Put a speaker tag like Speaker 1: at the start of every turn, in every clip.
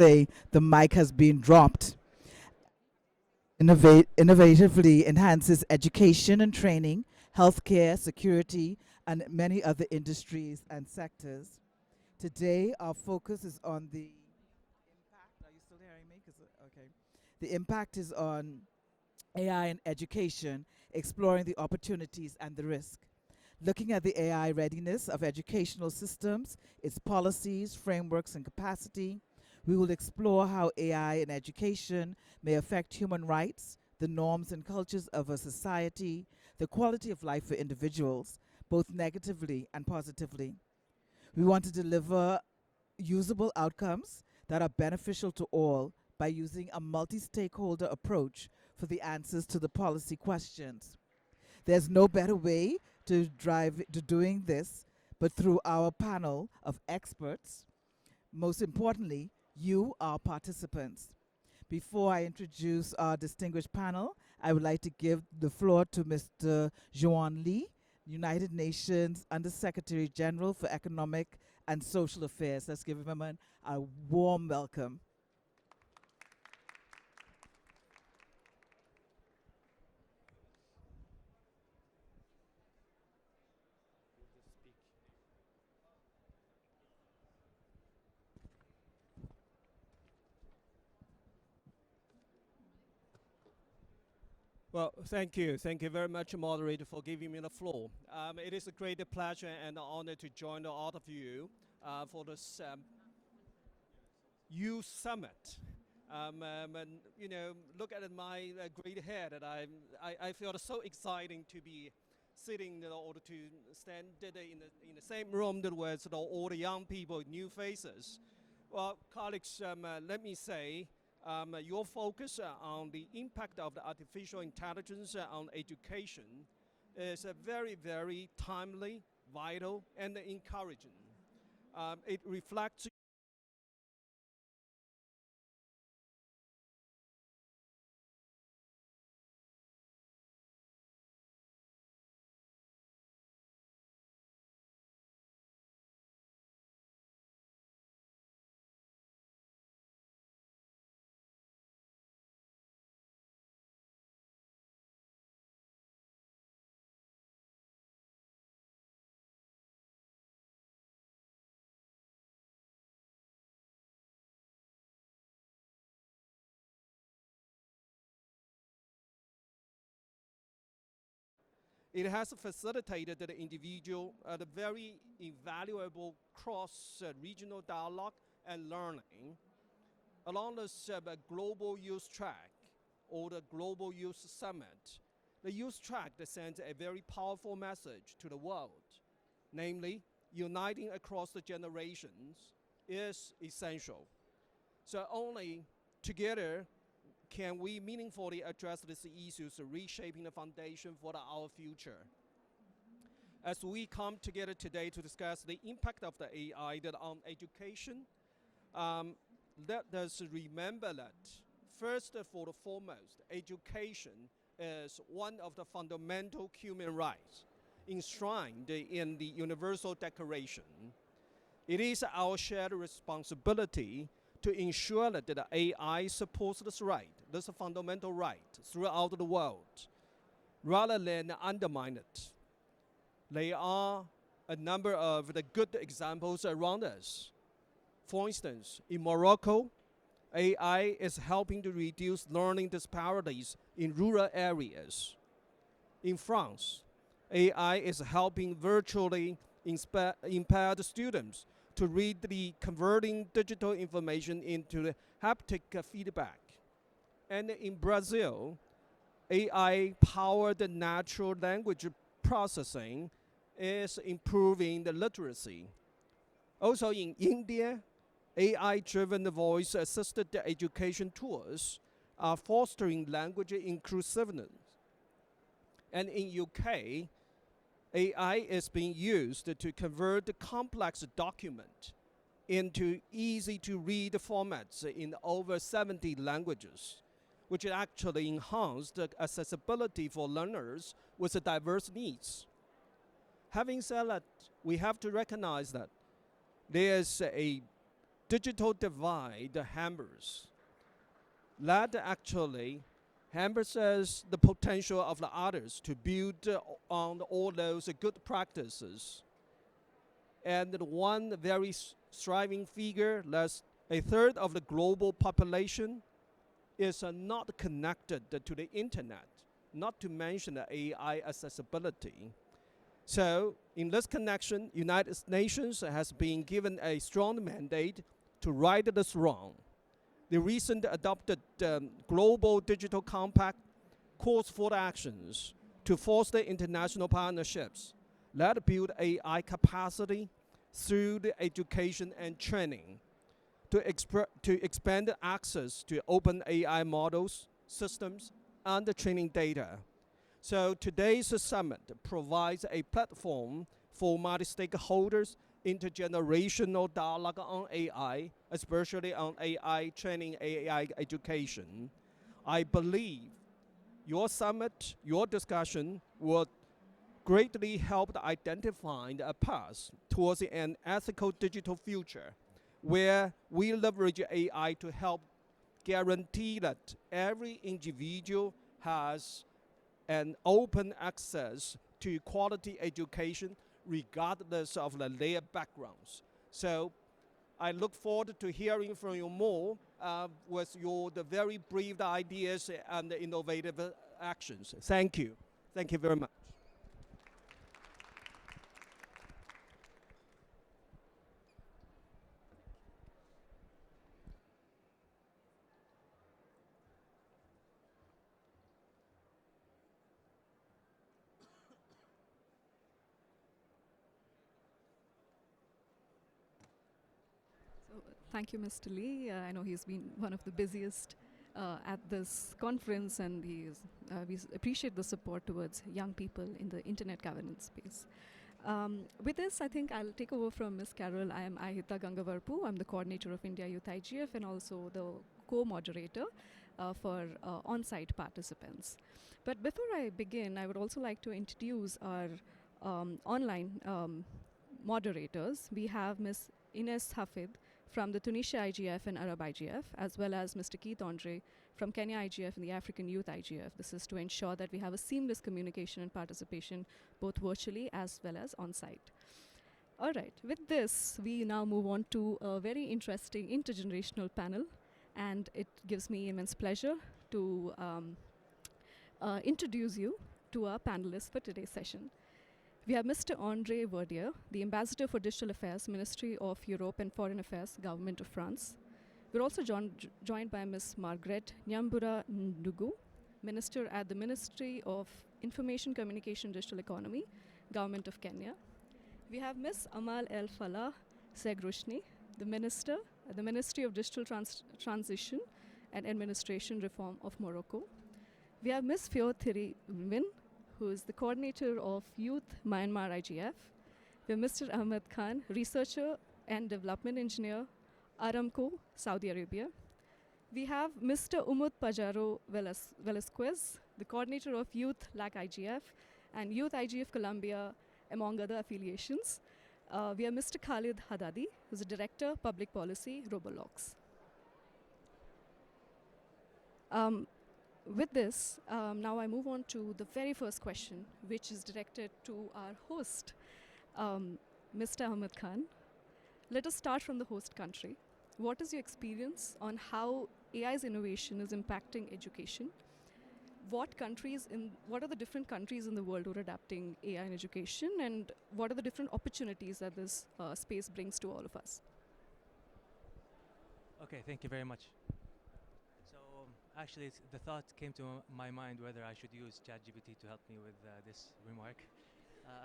Speaker 1: say the mic has been dropped. Innovatively enhances education and training, healthcare, security, and many other industries and sectors. Today, our focus is on the impact. Are you still hearing me? Okay. The impact is on AI in education, exploring the opportunities and the risk. Looking at the AI readiness of educational systems, its policies, frameworks, and capacity, we will explore how AI in education may affect human rights, the norms and cultures of a society, the quality of life for individuals, both negatively and positively. We want to deliver usable outcomes that are beneficial to all by using a multi-stakeholder approach for the answers to the policy questions. There's no better way to drive to doing this but through our panel of experts. Most importantly, you, our participants. Before I introduce our distinguished panel, I would like to give the floor to Mr. Joan Lee, United Nations Under-Secretary General for Economic and Social Affairs. Let's give him a warm welcome.
Speaker 2: Well, thank you. Thank you very much, moderator, for giving me the floor. It is a great pleasure and honor to join all of you for this youth summit. And, look at my great head, and I feel so exciting to be sitting or to stand in the same room with all the young people, new faces. Well, colleagues, let me say, your focus on the impact of the artificial intelligence on education is very, very timely, vital, and encouraging. It reflects it has facilitated the individual the very invaluable cross-regional dialogue and learning along this global youth track or the global youth summit. The youth track that sends a very powerful message to the world, namely uniting across the generations is essential. So only together can we meaningfully address these issues, reshaping the foundation for our future. As we come together today to discuss the impact of the AI on education, let us remember that first and foremost, education is one of the fundamental human rights enshrined in the Universal Declaration. It is our shared responsibility to ensure that the AI supports this right, this fundamental right, throughout the world, rather than undermine it. There are a number of the good examples around us. For instance, in Morocco, AI is helping to reduce learning disparities in rural areas. In France, AI is helping virtually impaired students to read the converting digital information into the haptic feedback. And in Brazil, AI-powered natural language processing is improving the literacy. Also in India, AI-driven voice-assisted education tools are fostering language inclusiveness. And in UK, AI is being used to convert the complex document into easy-to-read formats in over 70 languages, which actually enhance the accessibility for learners with diverse needs. Having said that, we have to recognize that there's a digital divide hampers. That actually hampers the potential of the others to build on all those good practices. And one very striving figure, that's a third of the global population, is not connected to the internet, not to mention the AI accessibility. So in this connection, United Nations has been given a strong mandate to right this wrong. The recent adopted Global Digital Compact calls for actions to foster international partnerships that build AI capacity through the education and training to expand access to open AI models, systems, and the training data. So today's summit provides a platform for multi-stakeholders, intergenerational dialogue on AI, especially on AI training, AI education. I believe your summit, your discussion will greatly help identify a path towards an ethical digital future where we leverage AI to help guarantee that every individual has an open access to quality education regardless of their backgrounds. So I look forward to hearing from you more with the very brief ideas and the innovative actions. Thank you. Thank you very much.
Speaker 3: So, thank you, Mr. Lee. I know he's been one of the busiest at this conference, and we appreciate the support towards young people in the internet governance space. With this, I think I'll take over from Ms. Carol. I am Ahita Gangavarpu. I'm the coordinator of India Youth IGF and also the co-moderator for on-site participants. But before I begin, I would also like to introduce our online moderators. We have Ms. Ines Hafid from the Tunisia IGF and Arab IGF, as well as Mr. Keith Andre from Kenya IGF and the African Youth IGF. This is to ensure that we have a seamless communication and participation both virtually as well as on-site. All right, with this, we now move on to a very interesting intergenerational panel, and it gives me immense pleasure to introduce you to our panelists for today's session. We have Mr. André Verdier, the Ambassador for Digital Affairs, Ministry of Europe and Foreign Affairs, Government of France. We're also joined by Ms. Margaret Nyambura Ndugu, Minister at the Ministry of Information, Communication, Digital Economy, Government of Kenya. We have Ms. Amal El Falah Zegrushni, the Minister at the Ministry of Digital Transition and Administration Reform of Morocco. We have Ms. Fio Thiri Win, who is the coordinator of Youth Myanmar IGF. We have Mr. Ahmed Khan, researcher and development engineer, Aramco, Saudi Arabia. We have Mr. Umut Pajaro Velasquez, the coordinator of Youth LAC IGF and Youth IGF Colombia, among other affiliations. We have Mr. Khalid Haddadi, who's the director, public policy, Robologs. With this, now I move on to the very first question, which is directed to our host, Mr. Ahmed Khan. Let us start from the host country. What is your experience on how AI's innovation is impacting education? What are the different countries in the world who are adapting AI in education, and what are the different opportunities that this space brings to all of us?
Speaker 4: Okay, thank you very much. So actually, the thought came to my mind whether I should use ChatGPT to help me with this remark.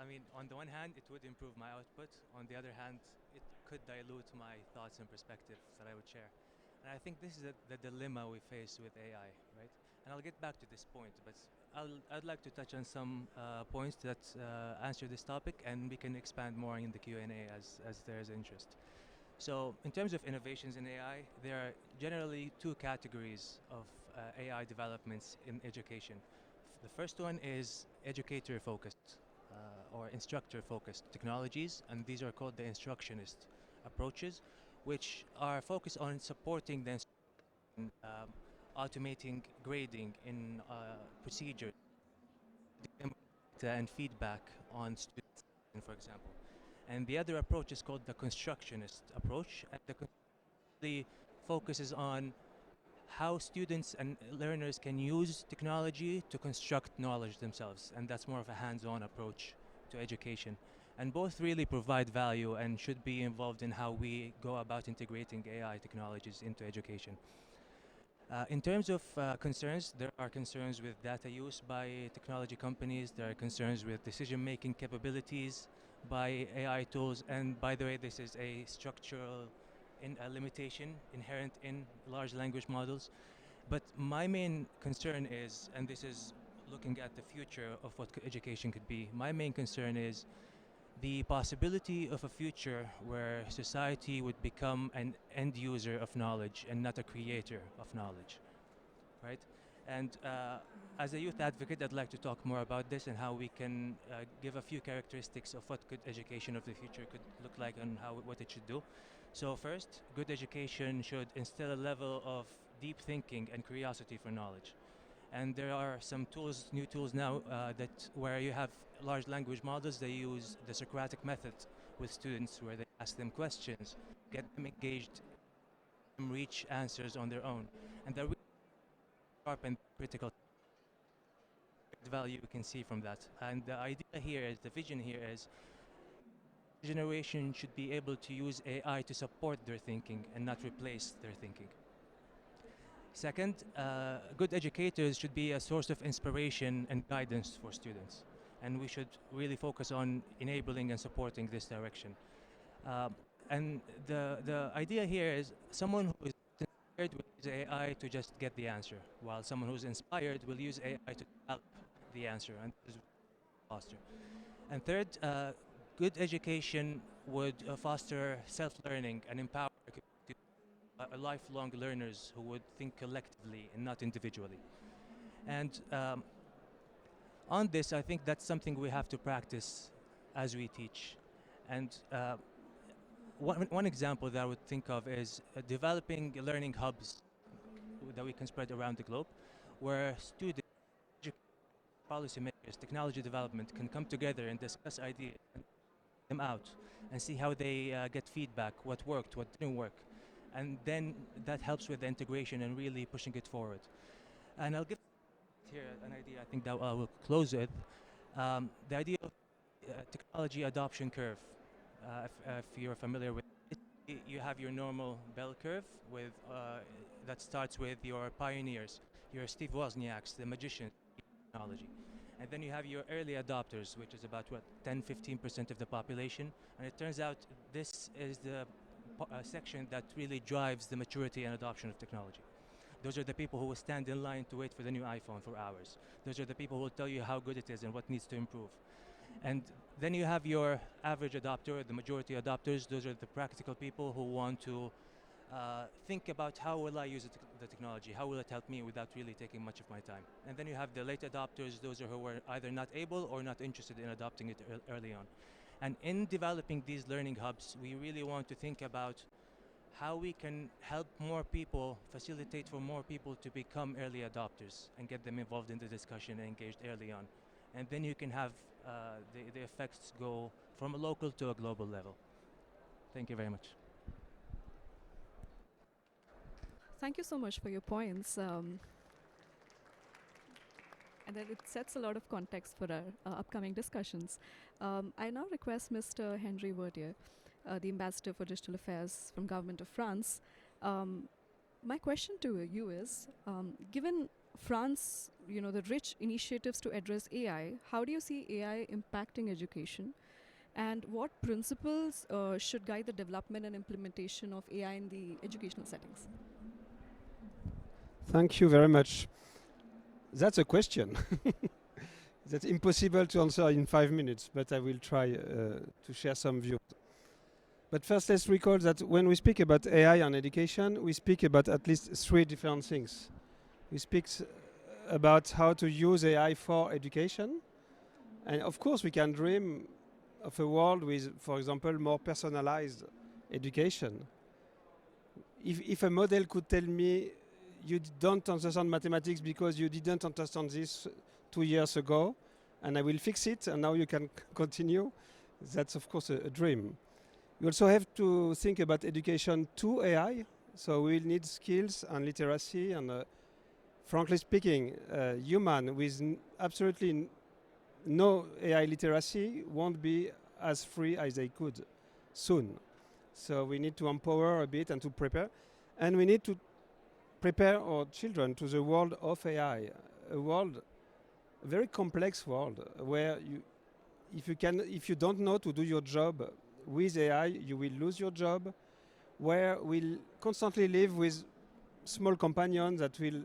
Speaker 4: I mean, on the one hand, it would improve my output. On the other hand, it could dilute my thoughts and perspectives that I would share. And I think this is the dilemma we face with AI, right? And I'll get back to this point, but I'd like to touch on some points that answer this topic, and we can expand more in the Q&A as there is interest. So in terms of innovations in AI, there are generally two categories of AI developments in education. The first one is educator-focused or instructor-focused technologies, and these are called the instructionist approaches, which are focused on supporting the automating grading in procedures, data and feedback on students, for example. And the other approach is called the constructionist approach, and the focuses on how students and learners can use technology to construct knowledge themselves, and that's more of a hands-on approach to education. And both really provide value and should be involved in how we go about integrating AI technologies into education. In terms of concerns, there are concerns with data use by technology companies, there are concerns with decision-making capabilities by AI tools, and by the way, this is a structural limitation inherent in large language models. But my main concern is, and this is looking at the future of what education could be, my main concern is the possibility of a future where society would become an end user of knowledge and not a creator of knowledge, right? And as a youth advocate, I'd like to talk more about this and how we can give a few characteristics of what good education of the future could look like and what it should do. So first, good education should instill a level of deep thinking and curiosity for knowledge. And there are some tools, new tools now, that where you have large language models. They use the Socratic method with students, where they ask them questions, get them engaged, reach answers on their own, and they're really sharp and critical value we can see from that. And the idea here is, the vision here is, generation should be able to use AI to support their thinking and not replace their thinking. Second, good educators should be a source of inspiration and guidance for students, and we should really focus on enabling and supporting this direction. And the idea here is, someone who is inspired will use AI to just get the answer, while someone who's inspired will use AI to develop the answer and is faster. And third, good education would foster self-learning and empower lifelong learners who would think collectively and not individually. And on this, I think that's something we have to practice as we teach. And one example that I would think of is developing learning hubs that we can spread around the globe, where students, policymakers, technology development can come together and discuss ideas, and them out, and see how they get feedback, what worked, what didn't work. And then that helps with the integration and really pushing it forward. And I'll give here an idea, I think that I will close with. The idea of technology adoption curve. If you're familiar with it, you have your normal bell curve with that starts with your pioneers, your Steve Wozniaks, the magicians of technology. And then you have your early adopters, which is about, what, 10-15% of the population. And it turns out this is the section that really drives the maturity and adoption of technology. Those are the people who will stand in line to wait for the new iPhone for hours. Those are the people who will tell you how good it is and what needs to improve. And then you have your average adopter, the majority adopters. Those are the practical people who want to think about, how will I use the technology? How will it help me without really taking much of my time? And then you have the late adopters. Those are who are either not able or not interested in adopting it early on. And in developing these learning hubs, we really want to think about how we can help more people, facilitate for more people to become early adopters and get them involved in the discussion and engaged early on. And then you can have the effects go from a local to a global level. Thank you very much.
Speaker 3: Thank you so much for your points. And then it sets a lot of context for our upcoming discussions. I now request Mr. Henry Verdier, the Ambassador for Digital Affairs from Government of France. My question to you is, given France, the rich initiatives to address AI, how do you see AI impacting education? And what principles should guide the development and implementation of AI in the educational settings?
Speaker 5: Thank you very much. That's a question. That's impossible to answer in 5 minutes, but I will try to share some views. But first, let's recall that when we speak about AI and education, we speak about at least 3 different things. We speak about how to use AI for education. And of course, we can dream of a world with, for example, more personalized education. if a model could tell me you don't understand mathematics because you didn't understand this 2 years ago, and I will fix it, and now you can continue, that's of course a dream. We also have to think about education to AI, so we'll need skills and literacy, and frankly speaking, human with absolutely no AI literacy won't be as free as they could soon. So we need to empower a bit and to prepare. And we need to prepare our children to the world of AI, a world, a very complex world, where if you don't know to do your job with AI, you will lose your job, where we'll constantly live with small companions that will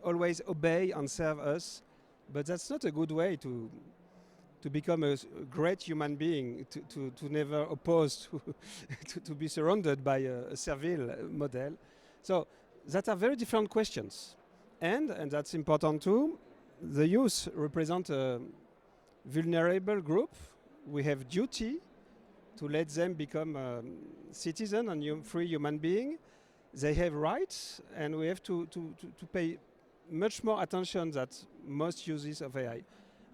Speaker 5: always obey and serve us. But that's not a good way to become a great human being, to never oppose, to be surrounded by a servile model. So that are very different questions. And that's important too, the youth represent a vulnerable group. We have duty to let them become citizen and free human being. They have rights, and we have to pay much more attention than most uses of AI.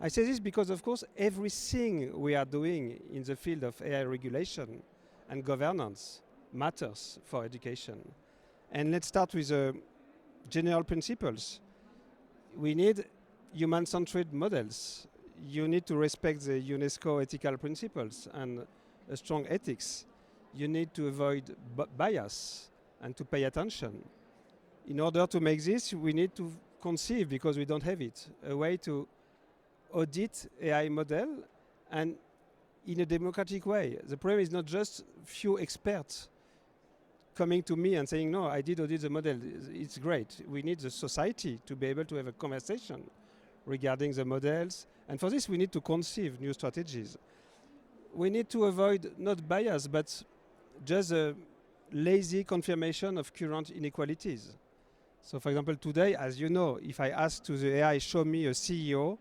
Speaker 5: I say this because, of course, everything we are doing in the field of AI regulation and governance matters for education. And let's start with general principles. We need human-centered models. You need to respect the UNESCO ethical principles and a strong ethics. You need to avoid bias and to pay attention. In order to make this, we need to conceive, because we don't have it, a way to audit AI model, and in a democratic way. The problem is not just few experts coming to me and saying, no, I did audit the model, it's great. We need the society to be able to have a conversation regarding the models, and for this we need to conceive new strategies. We need to avoid not bias, but just a lazy confirmation of current inequalities. So for example, today, as you know, if I ask to the AI, show me a CEO,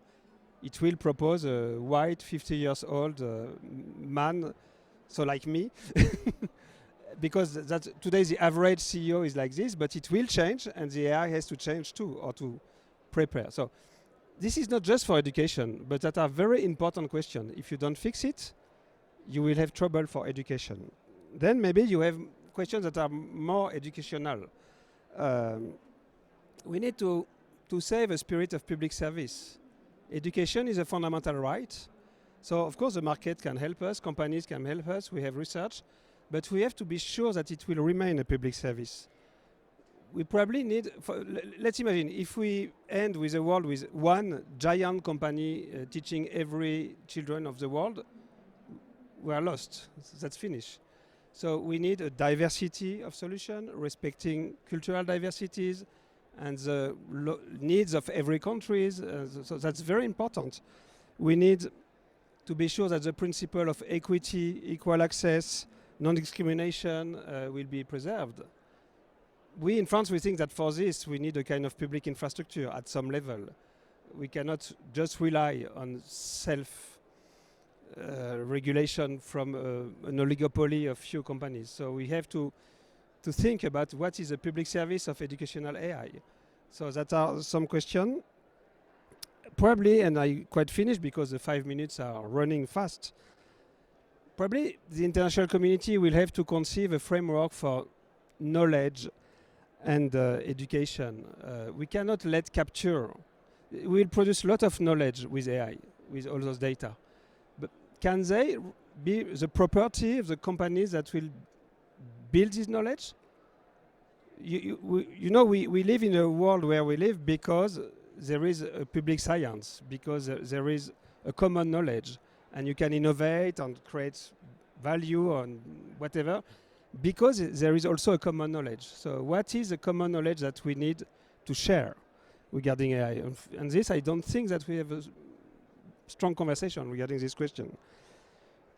Speaker 5: it will propose a white, 50 years old man, so like me, because today the average CEO is like this, but it will change, and the AI has to change too, or to prepare. So this is not just for education, but that are very important questions. If you don't fix it, you will have trouble for education. Then maybe you have questions that are more educational. We need to save a spirit of public service. Education is a fundamental right. So of course the market can help us, companies can help us, we have research, but we have to be sure that it will remain a public service. We probably need, let's imagine, if we end with a world with one giant company teaching every children of the world, we are lost, that's finished. So we need a diversity of solution, respecting cultural diversities and the needs of every country. So that's very important. We need to be sure that the principle of equity, equal access, non-discrimination will be preserved. We in France, we think that for this we need a kind of public infrastructure at some level. We cannot just rely on self-regulation from an oligopoly of few companies. So we have to think about what is the public service of educational AI. So that are some questions. Probably, and I quite finished because the 5 minutes are running fast. Probably the international community will have to conceive a framework for knowledge and education. We cannot let capture. We'll produce a lot of knowledge with AI, with all those data. But can they be the property of the companies that will build this knowledge? You know, we live in a world where we live because there is a public science, because there is a common knowledge, and you can innovate and create value and whatever, because there is also a common knowledge. So what is the common knowledge that we need to share regarding AI? And this, I don't think that we have a strong conversation regarding this question.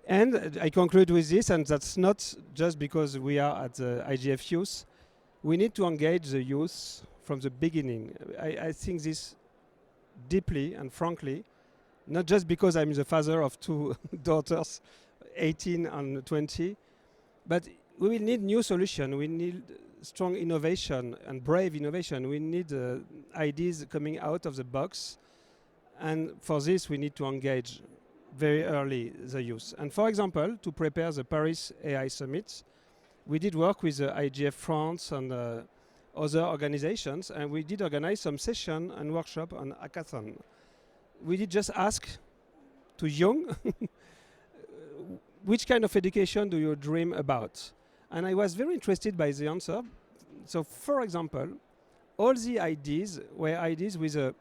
Speaker 5: And I conclude with this, and that's not just because we are at the IGF Youth. We need to engage the youth from the beginning. I think this deeply and frankly, not just because I'm the father of two daughters, 18 and 20, but we will need new solutions. We need strong innovation and brave innovation. We need ideas coming out of the box, and for this we need to engage very early the youth. And for example, to prepare the Paris AI Summit, we did work with IGF France and other organizations, and we did organize some session and workshop on hackathon. We did just ask to young, which kind of education do you dream about? And I was very interested by the answer. So, for example, all the ideas were ideas with a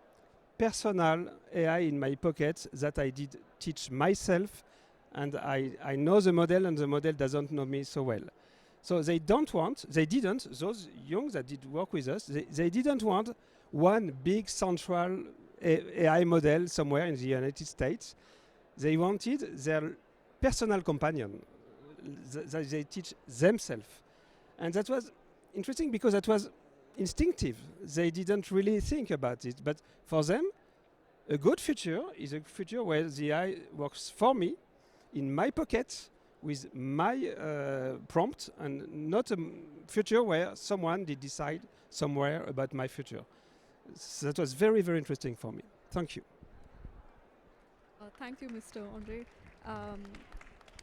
Speaker 5: personal AI in my pocket that I did teach myself, and I know the model, and the model doesn't know me so well. So they didn't, those young that did work with us, they didn't want one big central AI model somewhere in the United States. They wanted their personal companion that they teach themselves. And that was interesting because that was instinctive. They didn't really think about it. But for them, a good future is a future where the AI works for me, in my pocket, with my prompt, and not a future where someone did decide somewhere about my future. So that was very, very interesting for me. Thank you.
Speaker 3: Thank you, Mr. Andre.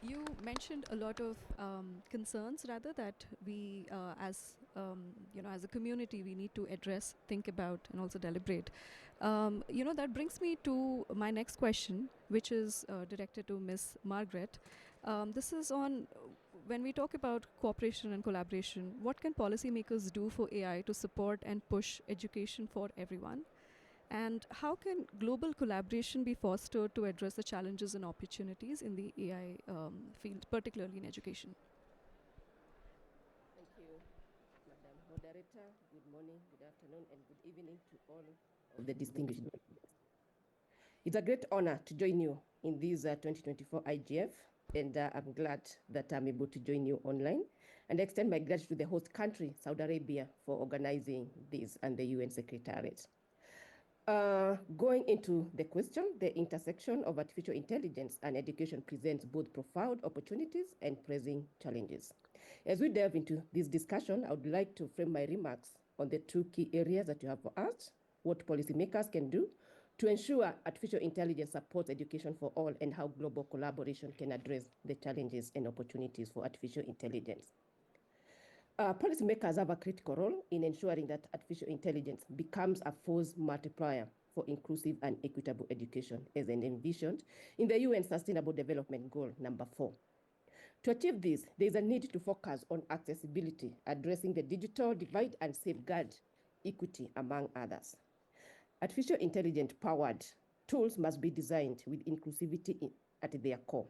Speaker 3: You mentioned a lot of concerns, rather, that we, as as a community, we need to address, think about, and also deliberate. That brings me to my next question, which is directed to Ms. Margaret. This is on when we talk about cooperation and collaboration. What can policymakers do for AI to support and push education for everyone? And how can global collaboration be fostered to address the challenges and opportunities in the AI field, particularly in education?
Speaker 6: Thank you, Madam Moderator. Good morning, good afternoon, and good evening to all of the distinguished guests. It's a great honor to join you in this 2024 IGF, and I'm glad that I'm able to join you online, and extend my gratitude to the host country, Saudi Arabia, for organizing this, and the UN Secretariat. Going into the question, the intersection of artificial intelligence and education presents both profound opportunities and pressing challenges. As we delve into this discussion, I would like to frame my remarks on the two key areas that you have for us: what policymakers can do to ensure artificial intelligence supports education for all, and how global collaboration can address the challenges and opportunities for artificial intelligence. Policymakers have a critical role in ensuring that artificial intelligence becomes a force multiplier for inclusive and equitable education, as envisioned in the UN Sustainable Development Goal number 4. To achieve this, there is a need to focus on accessibility, addressing the digital divide, and safeguard equity, among others. Artificial intelligence-powered tools must be designed with inclusivity at their core,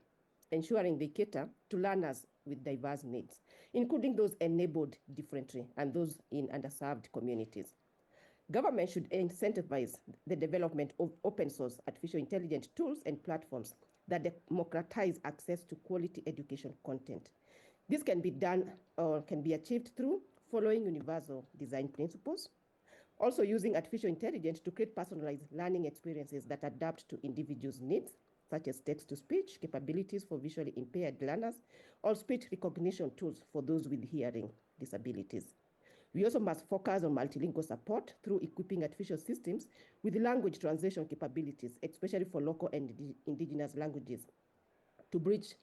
Speaker 6: ensuring they cater to learners with diverse needs, including those enabled differently and those in underserved communities. Government should incentivize the development of open source artificial intelligence tools and platforms that democratize access to quality education content. This can be done or can be achieved through following universal design principles, also using artificial intelligence to create personalized learning experiences that adapt to individuals' needs, such as text-to-speech capabilities for visually impaired learners, or speech recognition tools for those with hearing disabilities. We also must focus on multilingual support through equipping artificial systems with language translation capabilities, especially for local and indigenous languages, to bridge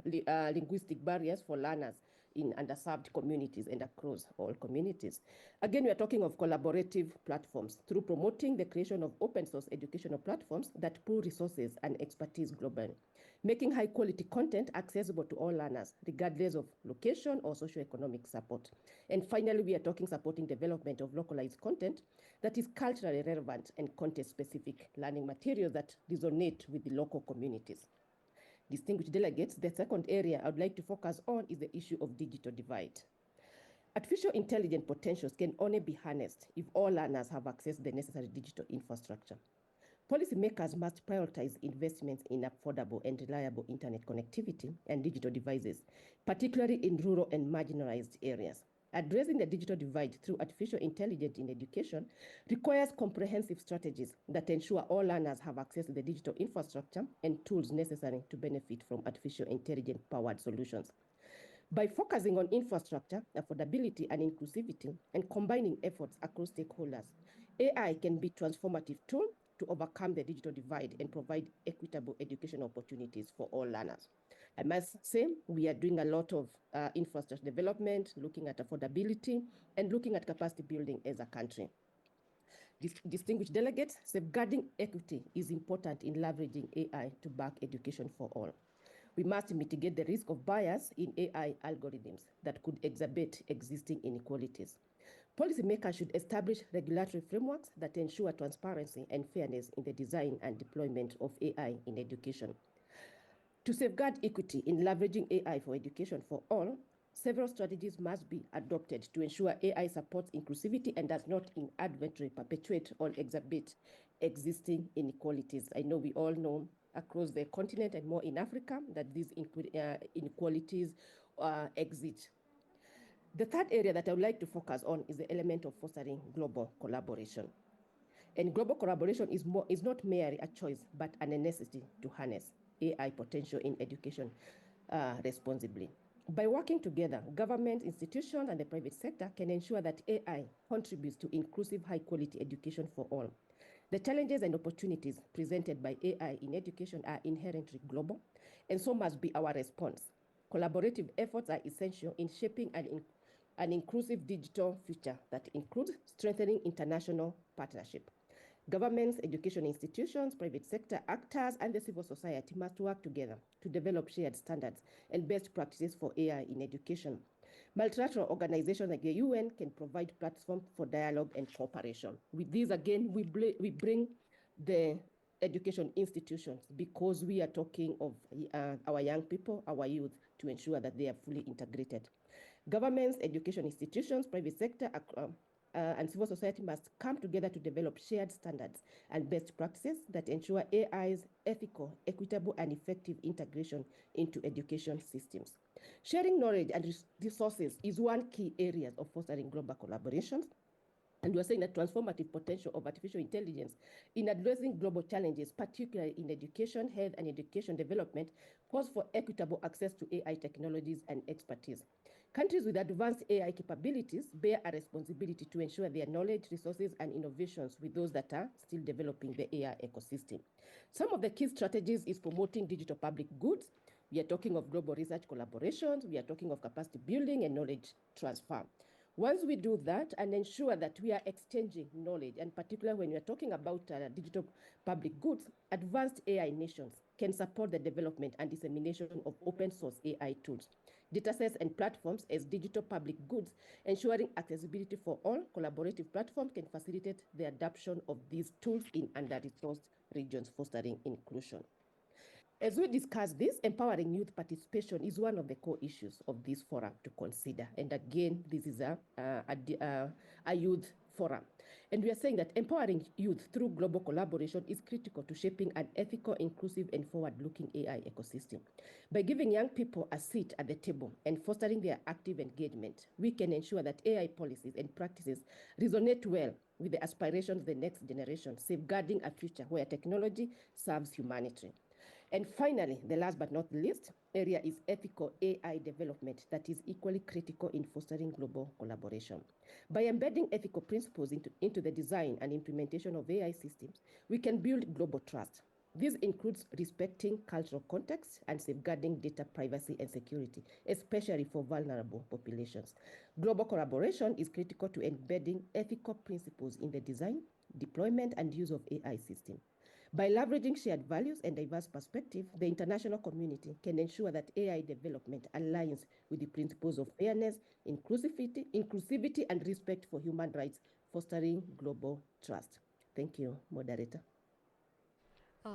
Speaker 6: linguistic barriers for learners in underserved communities and across all communities. Again, we are talking of collaborative platforms through promoting the creation of open source educational platforms that pool resources and expertise globally, making high quality content accessible to all learners, regardless of location or socioeconomic support. And finally, we are talking supporting development of localized content that is culturally relevant and content specific learning materials that resonate with the local communities. Distinguished delegates, the second area I would like to focus on is the issue of digital divide. Artificial intelligence potentials can only be harnessed if all learners have access to the necessary digital infrastructure. Policymakers must prioritize investments in affordable and reliable internet connectivity and digital devices, particularly in rural and marginalized areas. Addressing the digital divide through artificial intelligence in education requires comprehensive strategies that ensure all learners have access to the digital infrastructure and tools necessary to benefit from artificial intelligence-powered solutions. By focusing on infrastructure, affordability, and inclusivity, and combining efforts across stakeholders, AI can be a transformative tool to overcome the digital divide and provide equitable education opportunities for all learners. I must say, we are doing a lot of infrastructure development, looking at affordability, and looking at capacity building as a country. Distinguished delegates, safeguarding equity is important in leveraging AI to back education for all. We must mitigate the risk of bias in AI algorithms that could exacerbate existing inequalities. Policymakers should establish regulatory frameworks that ensure transparency and fairness in the design and deployment of AI in education. To safeguard equity in leveraging AI for education for all, several strategies must be adopted to ensure AI supports inclusivity and does not inadvertently perpetuate or exacerbate existing inequalities. I know we all know across the continent and more in Africa that these inequalities exist. The third area that I would like to focus on is the element of fostering global collaboration. And global collaboration is not merely a choice, but a necessity to harness AI potential in education responsibly. By working together, government, institutions, and the private sector can ensure that AI contributes to inclusive, high-quality education for all. The challenges and opportunities presented by AI in education are inherently global, and so must be our response. Collaborative efforts are essential in shaping an inclusive digital future that includes strengthening international partnership. Governments, education institutions, private sector actors, and the civil society must work together to develop shared standards and best practices for AI in education. Multilateral organizations like the UN can provide platforms for dialogue and cooperation. With these, again, we bring the education institutions because we are talking of our young people, our youth, to ensure that they are fully integrated. Governments, education institutions, private sector, and civil society must come together to develop shared standards and best practices that ensure AI's ethical, equitable, and effective integration into education systems. Sharing knowledge and resources is one key area of fostering global collaborations. And we're saying that transformative potential of artificial intelligence in addressing global challenges, particularly in education, health, and education development, calls for equitable access to AI technologies and expertise. Countries with advanced AI capabilities bear a responsibility to ensure their knowledge, resources, and innovations with those that are still developing the AI ecosystem. Some of the key strategies is promoting digital public goods. We are talking of global research collaborations. We are talking of capacity building and knowledge transfer. Once we do that and ensure that we are exchanging knowledge, and particularly when we are talking about digital public goods, advanced AI nations can support the development and dissemination of open source AI tools, datasets, and platforms as digital public goods, ensuring accessibility for all. Collaborative platforms can facilitate the adoption of these tools in under-resourced regions, fostering inclusion. As we discuss this, empowering youth participation is one of the core issues of this forum to consider. And again, this is a youth forum. And we are saying that empowering youth through global collaboration is critical to shaping an ethical, inclusive, and forward-looking AI ecosystem. By giving young people a seat at the table and fostering their active engagement, we can ensure that AI policies and practices resonate well with the aspirations of the next generation, safeguarding a future where technology serves humanity. And finally, the last but not least area is ethical AI development that is equally critical in fostering global collaboration. By embedding ethical principles into the design and implementation of AI systems, we can build global trust. This includes respecting cultural context and safeguarding data privacy and security, especially for vulnerable populations. Global collaboration is critical to embedding ethical principles in the design, deployment, and use of AI systems. By leveraging shared values and diverse perspectives, the international community can ensure that AI development aligns with the principles of fairness, inclusivity, and respect for human rights, fostering global trust. Thank you, moderator.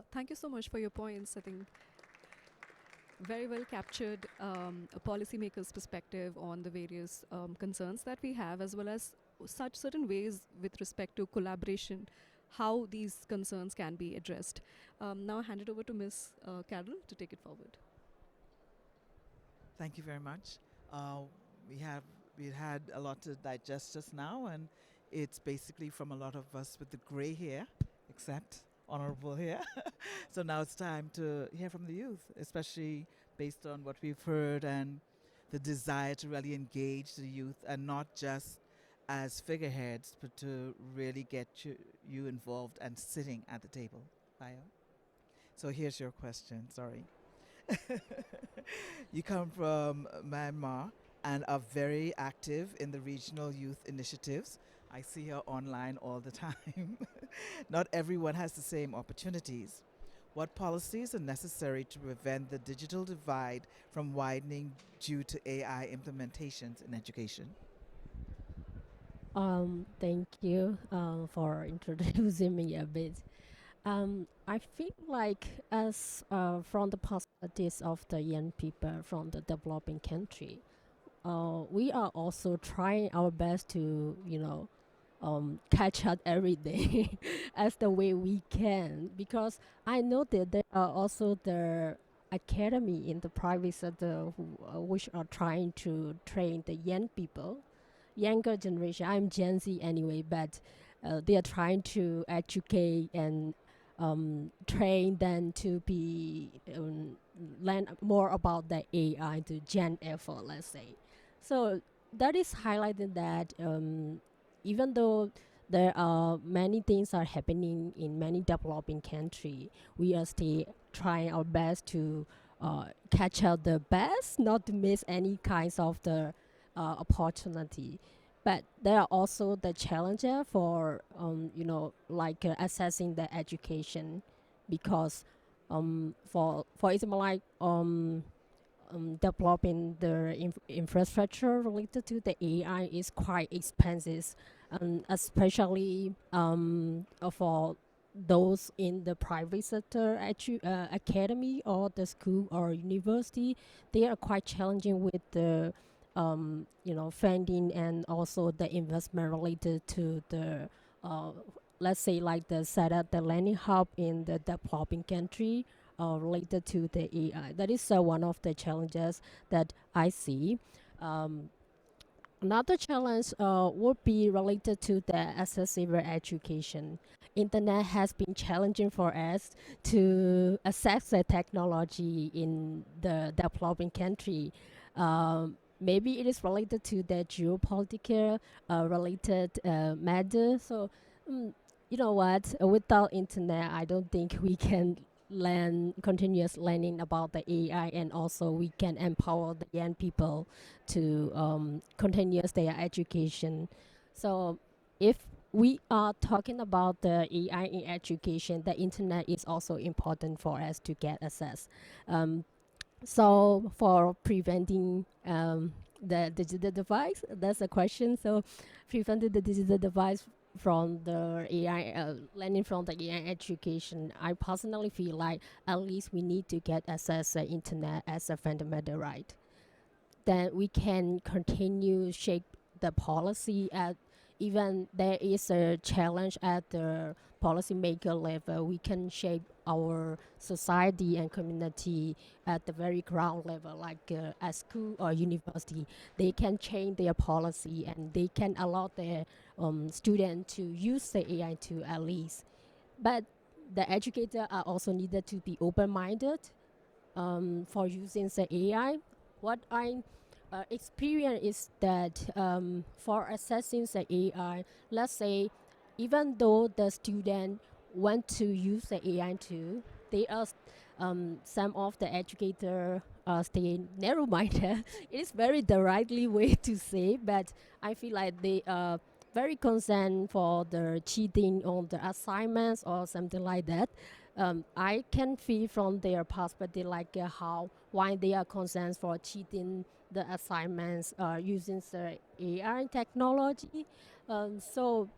Speaker 3: Thank you so much for your points. I think very well captured a policymaker's perspective on the various concerns that we have, as well as such certain ways with respect to collaboration, how these concerns can be addressed. Now I hand it over to Ms. Carol to take it forward.
Speaker 1: Thank you very much. We had a lot to digest just now, and it's basically from a lot of us with the gray hair, except honorable here. So now it's time to hear from the youth, especially based on what we've heard and the desire to really engage the youth and not just as figureheads, but to really get you involved and sitting at the table. Bayo? So here's your question. Sorry. You come from Myanmar and are very active in the regional youth initiatives. I see her online all the time. Not everyone has the same opportunities. What policies are necessary to prevent the digital divide from widening due to AI implementations in education?
Speaker 7: Thank you for introducing me a bit. I feel like as from the perspectives of the young people from the developing country, we are also trying our best to, catch up every day as the way we can. Because I know that there are also the academy in the private sector who, which are trying to train the young people, younger generation. I'm Gen Z anyway, but they are trying to educate and train them to be learn more about the AI, the Gen effort, let's say. So that is highlighted that even though there are many things are happening in many developing country, we are still trying our best to catch up the best, not to miss any kinds of the opportunity. But there are also the challenges for like assessing the education, because for example like developing the infrastructure related to the AI is quite expensive, especially for those in the private sector academy or the school or university. They are quite challenging with the funding and also the investment related to the let's say like the setup the learning hub in the developing country related to the AI. That is one of the challenges that I see. Um, Another challenge would be related to the accessible education. Internet has been challenging for us to access the technology in the developing country. Maybe it is related to the geopolitical related matter. So, you know what? Without internet, I don't think we can learn continuous learning about the AI, and also we can empower the young people to continuous their education. So if we are talking about the AI in education, the internet is also important for us to get access. So for preventing the digital device, that's a question. So preventing the digital device from the AI, learning from the AI education, I personally feel like at least we need to get access to internet as a fundamental right. Then we can continue shape the policy at, even there is a challenge at the policymaker level, we can shape our society and community at the very ground level, like at school or university. They can change their policy and they can allow their students to use the AI to at least. But the educator are also needed to be open-minded for using the AI. What I experience is that for assessing the AI, let's say, even though the student want to use the AI too, they are some of the educator stay narrow-minded. It is very directly way to say, but I feel like they are very concerned for the cheating on the assignments or something like that. I can feel from their perspective like how why they are concerned for cheating the assignments using the AI technology. So,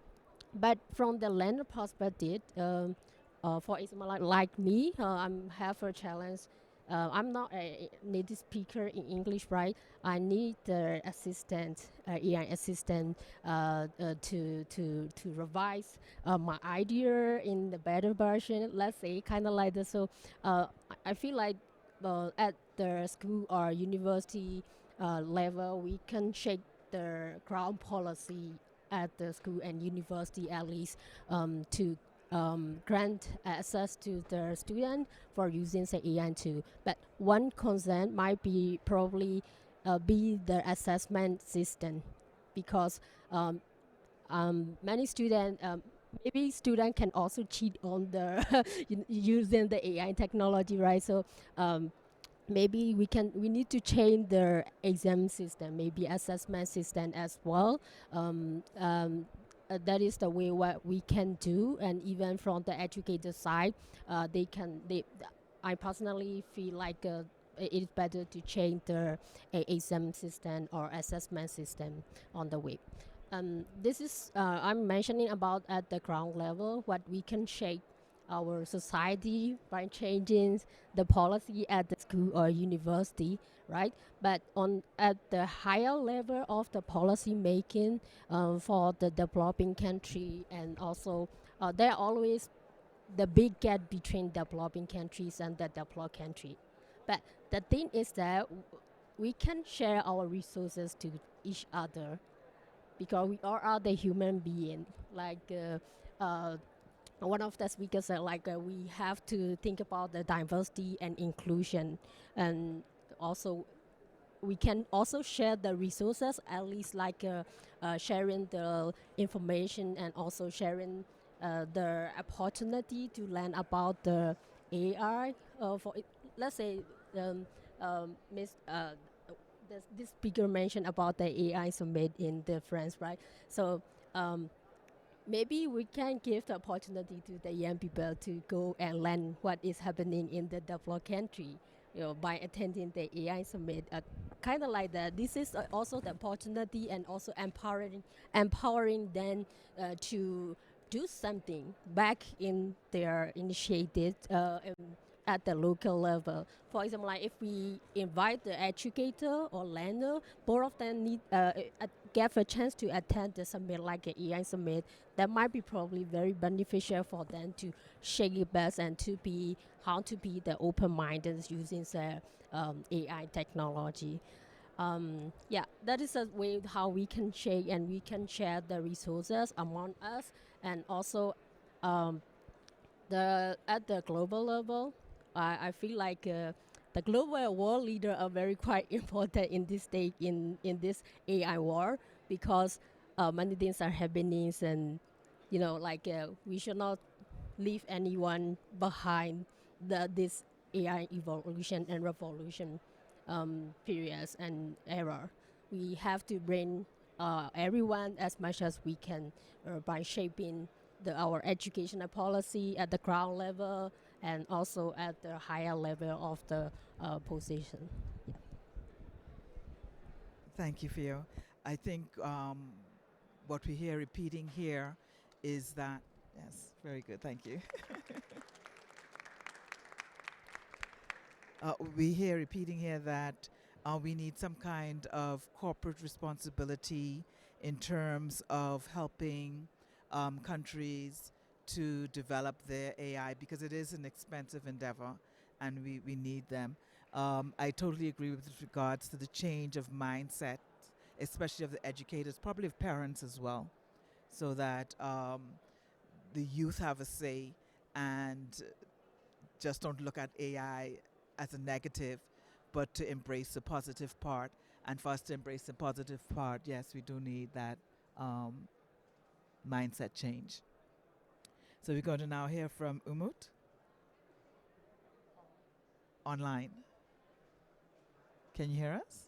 Speaker 7: but from the learner perspective, for example, like me, I'm have a challenge. I'm not a native speaker in English, right? I need the assistant, AI assistant, to revise my idea in the better version. Let's say kind of like that. So I feel like at the school or university level, we can shape the ground policy at the school and university at least to grant access to the student for using the AI too. But one concern might be probably be the assessment system, because many students, maybe student can also cheat on the using the AI technology, right? So maybe we need to change the exam system, maybe assessment system as well. That is the way what we can do, and even from the educator side, I personally feel like it is better to change the exam system or assessment system on the web. This is I'm mentioning about at the ground level what we can shape our society by changing the policy at the school or university, right? But on at the higher level of the policy making for the developing country, and also there are always the big gap between developing countries and the developed country. But the thing is that we can share our resources to each other, because we all are the human being. Like one of the speakers said, like we have to think about the diversity and inclusion, and also we can also share the resources, at least like sharing the information, and also sharing the opportunity to learn about the AI. Let's say um, Miss this speaker mentioned about the AI summit in the France, right? So maybe we can give the opportunity to the young people to go and learn what is happening in the developed country, by attending the AI summit. Kind of like that. This is also the opportunity, and also empowering them to do something back in their initiative at the local level. For example, like if we invite the educator or learner, both of them need get a chance to attend the summit, like an AI summit. That might be probably very beneficial for them to shake it best, and to be how to be the open-minded using the AI technology. Yeah, that is a way how we can share, and we can share the resources among us, and also um, the at the global level. I feel like the global world leader are very quite important in this stage, in this AI war, because many things are happening, and like we should not leave anyone behind this AI evolution and revolution periods and era. We have to bring everyone as much as we can by shaping our educational policy at the ground level, and also at the higher level of the position. Yeah.
Speaker 1: Thank you, Theo. I think what we hear repeating here is that, yes, very good, thank you. We hear repeating here that we need some kind of corporate responsibility in terms of helping countries to develop their AI, because it is an expensive endeavor and we need them. I totally agree with regards to the change of mindset, especially of the educators, probably of parents as well, so that the youth have a say and just don't look at AI as a negative, but to embrace the positive part. And for us to embrace the positive part, yes, we do need that mindset change. So we're going to now hear from Umut online. Can you hear us?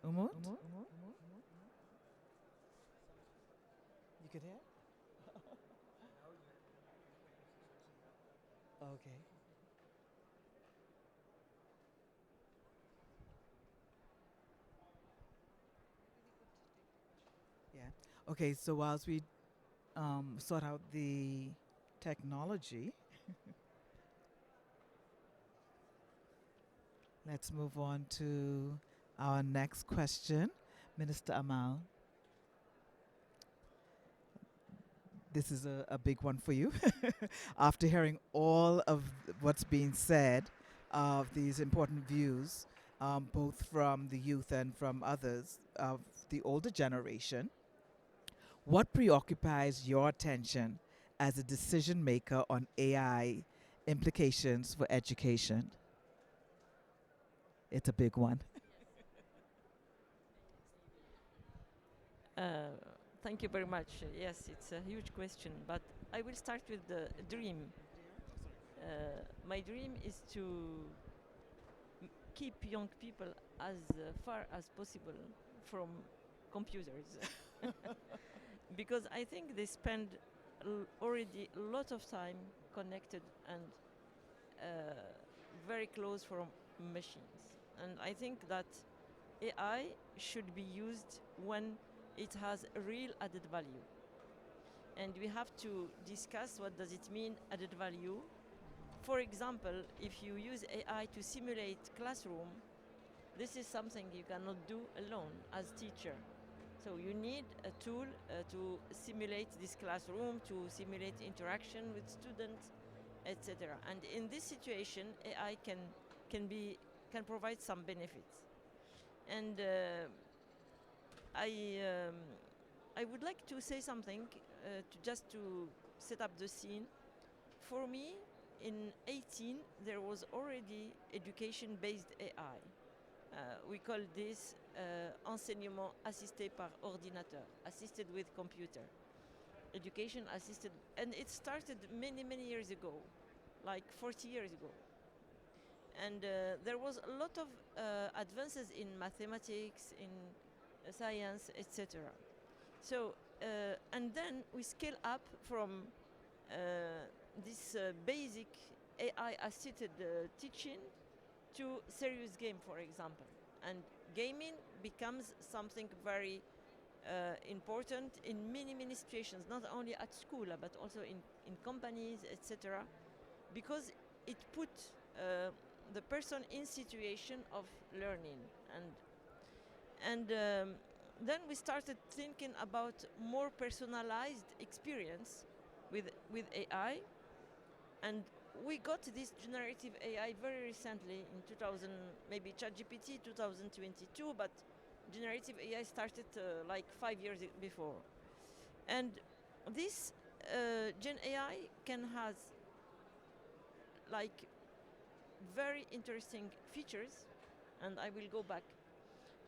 Speaker 1: Umut? You could hear? Okay. Yeah. Okay, so whilst we sort out the technology, let's move on to our next question. Minister Amal, this is a big one for you. After hearing all of what's being said, of these important views, both from the youth and from others of the older generation, What preoccupies your attention as a decision maker on AI implications for education? It's a big one.
Speaker 8: Uh, Thank you very much. Yes, it's a huge question, but I will start with the dream. My dream is to keep young people as far as possible from computers. Because I think they spend already a lot of time connected and uh, very close from machines. And I think that AI should be used when it has a real added value. And we have to discuss what does it mean added value. For example, if you use AI to simulate classroom, this is something you cannot do alone as teacher. So you need a tool to simulate this classroom, to simulate interaction with students, etc. And in this situation, AI can provide some benefits. And I um, I would like to say something to set up the scene. For me, in 18 there was already education-based AI. We call this enseignement assisté par ordinateur, assisted with computer, education assisted, and it started many years ago, like 40 years ago. And there was a lot of advances in mathematics, in science, etc. So, and then we scale up from this basic AI assisted teaching to serious game, for example. And gaming becomes something very important in many situations, not only at school, but also in companies, etc. Because it put the person in situation of learning. And then we started thinking about more personalized experience with AI, and we got this generative AI very recently in 2000, maybe ChatGPT 2022, but generative AI started like 5 years before. And this Gen AI can has like very interesting features, and I will go back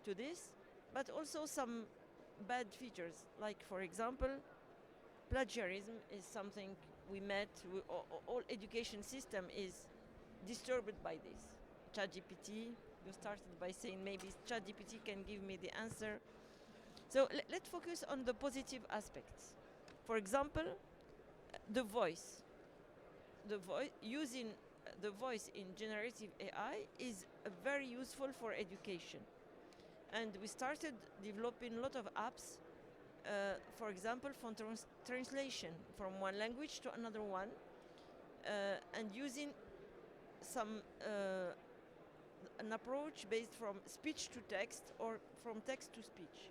Speaker 8: to this, but also some bad features, like for example, plagiarism is something we met. All education system is disturbed by this. ChatGPT, you started by saying maybe ChatGPT can give me the answer. So let's focus on the positive aspects. For example, the voice. Using the voice in generative AI is very useful for education. And we started developing a lot of apps, for example, for translation from one language to another one, and using some an approach based from speech to text or from text to speech.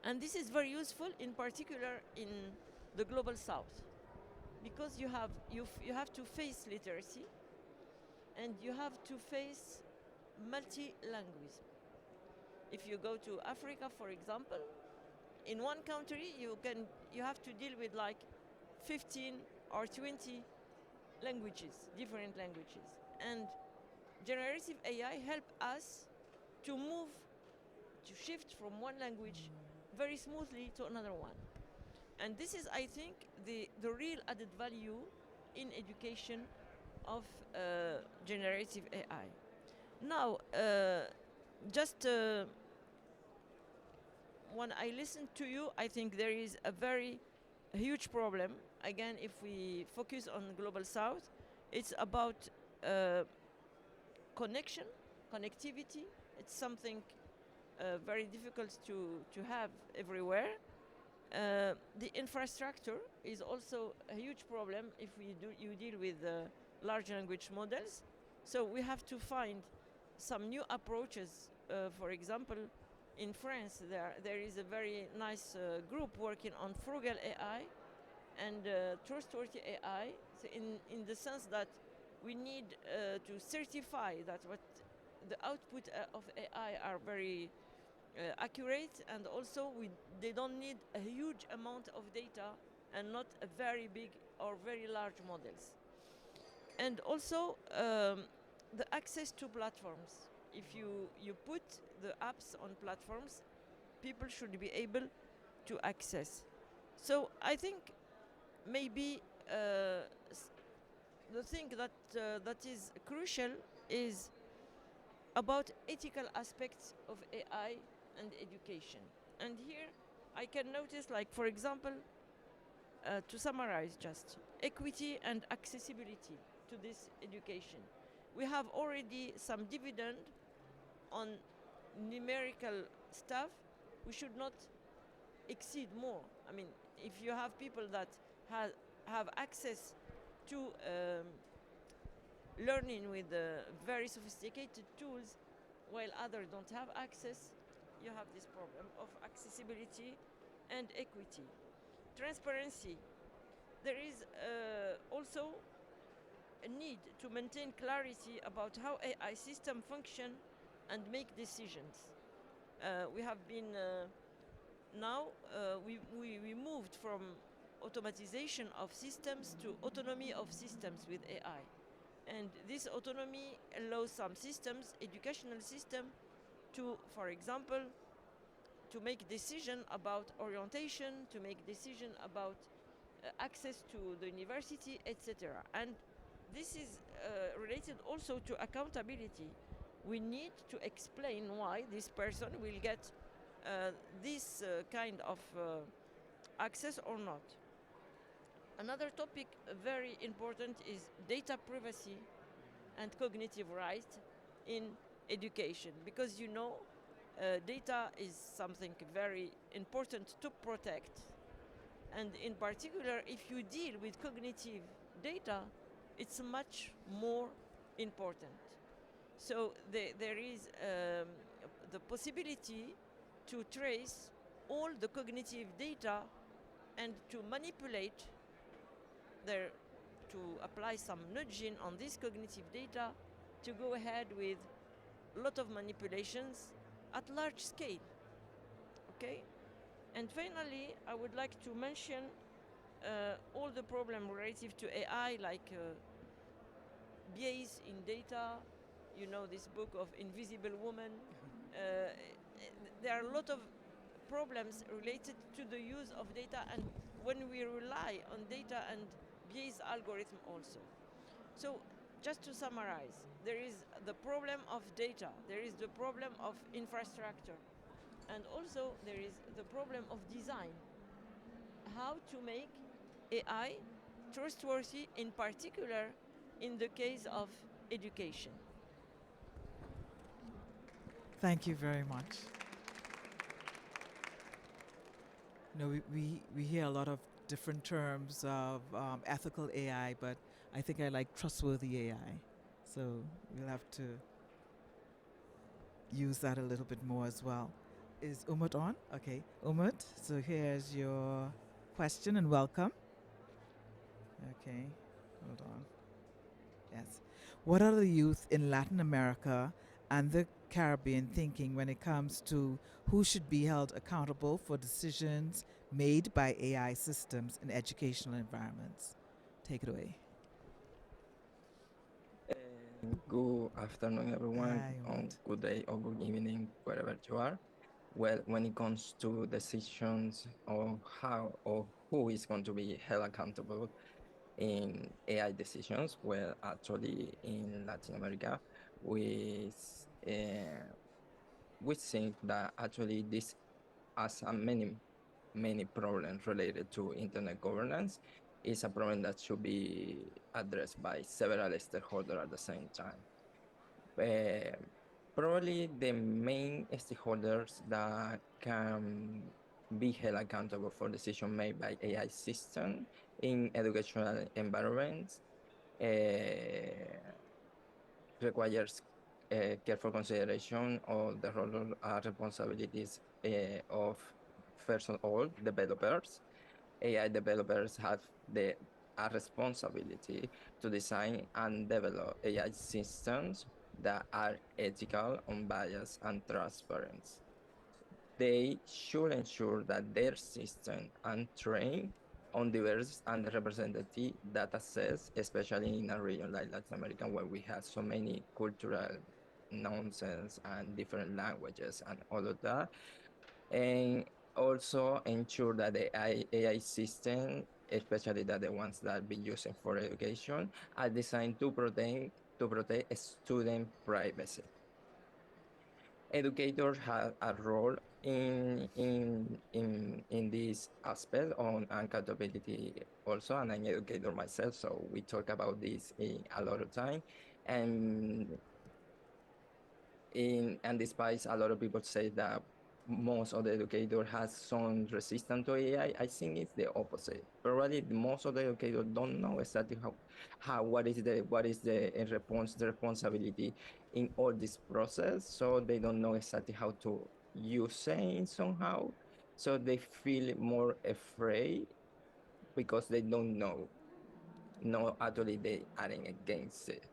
Speaker 8: And this is very useful, in particular in the global south, because you have to face literacy, and you have to face multi-lingualism. If you go to Africa, for example, in one country you have to deal with like 15 or 20 languages, different languages. And generative AI help us to shift from one language very smoothly to another one. And this is, I think, the real added value in education of generative AI. Now, just when I listen to you, I think there is a very huge problem. Again, if we focus on Global South, it's about connectivity. It's something very difficult to have everywhere. The infrastructure is also a huge problem if you deal with large language models. So we have to find some new approaches. For example, in France, there is a very nice group working on frugal AI and trustworthy AI. So in the sense that we need to certify that what the output of AI are very accurate, and also they don't need a huge amount of data and not a very big or very large models. And also the access to platforms. If you put the apps on platforms, people should be able to access. So I think maybe the thing that is crucial is about ethical aspects of AI and education. And here I can notice, like, for example, to summarize just equity and accessibility to this education. We have already some dividend on numerical stuff. We should not exceed more. I mean, if you have people that have access to learning with very sophisticated tools, while others don't have access, you have this problem of accessibility and equity. Transparency. There is also a need to maintain clarity about how AI systems function and make decisions. We have been now we moved from automatization of systems to autonomy of systems with AI. And this autonomy allows some systems, educational system, to, for example, to make decision about orientation, to make decision about access to the university, etc. And this is related also to accountability. We need to explain why this person will get this kind of access or not. Another topic very important is data privacy and cognitive rights in education, because data is something very important to protect, and in particular if you deal with cognitive data, it's much more important. So there is the possibility to trace all the cognitive data and to manipulate their, to apply some nudging on this cognitive data to go ahead with a lot of manipulations at large scale. Okay? And finally, I would like to mention all the problems relative to AI, like bias in data, this book of Invisible Woman. There are a lot of problems related to the use of data, and when we rely on data and bias algorithm also. So just to summarize, there is the problem of data, there is the problem of infrastructure, and also there is the problem of design. How to make AI trustworthy, in particular in the case of education.
Speaker 1: Thank you very much. We hear a lot of different terms of ethical AI, but I think I like trustworthy AI. So we'll have to use that a little bit more as well. Is Umut on? Okay, Umut, so here's your question and welcome. Okay, hold on. Yes. What are the youth in Latin America and the Caribbean thinking when it comes to who should be held accountable for decisions made by AI systems in educational environments? Take it away.
Speaker 9: Good afternoon, everyone,
Speaker 1: Hi,
Speaker 9: or
Speaker 1: Umut.
Speaker 9: good day or good evening, wherever you are. Well, when it comes to decisions on how or who is going to be held accountable in AI decisions, well, actually in Latin America, we we think that actually this has a many problems related to internet governance. Is a problem that should be addressed by several stakeholders at the same time. Uh, Probably the main stakeholders that can be held accountable for decisions made by AI system in educational environments requires careful consideration of the role and responsibilities of first of all developers. AI developers have a responsibility to design and develop AI systems that are ethical, unbiased, and transparent. they should ensure that their system and train on diverse and representative data sets, especially in a region like Latin America, where we have so many cultural nonsense and different languages and all of that. And also ensure that the AI system, especially that the ones that be used for education, are designed to protect student privacy. Educators have a role in this aspect on accountability also, and I'm an educator myself, so we talk about this a lot of time. And and despite a lot of people say that most of the educator has some resistance to AI, I think it's the opposite. Probably most of the educators don't know exactly how what is the responsibility in all this process. So they don't know exactly how to use it somehow. So they feel more afraid because they don't know. No, actually they aren't against it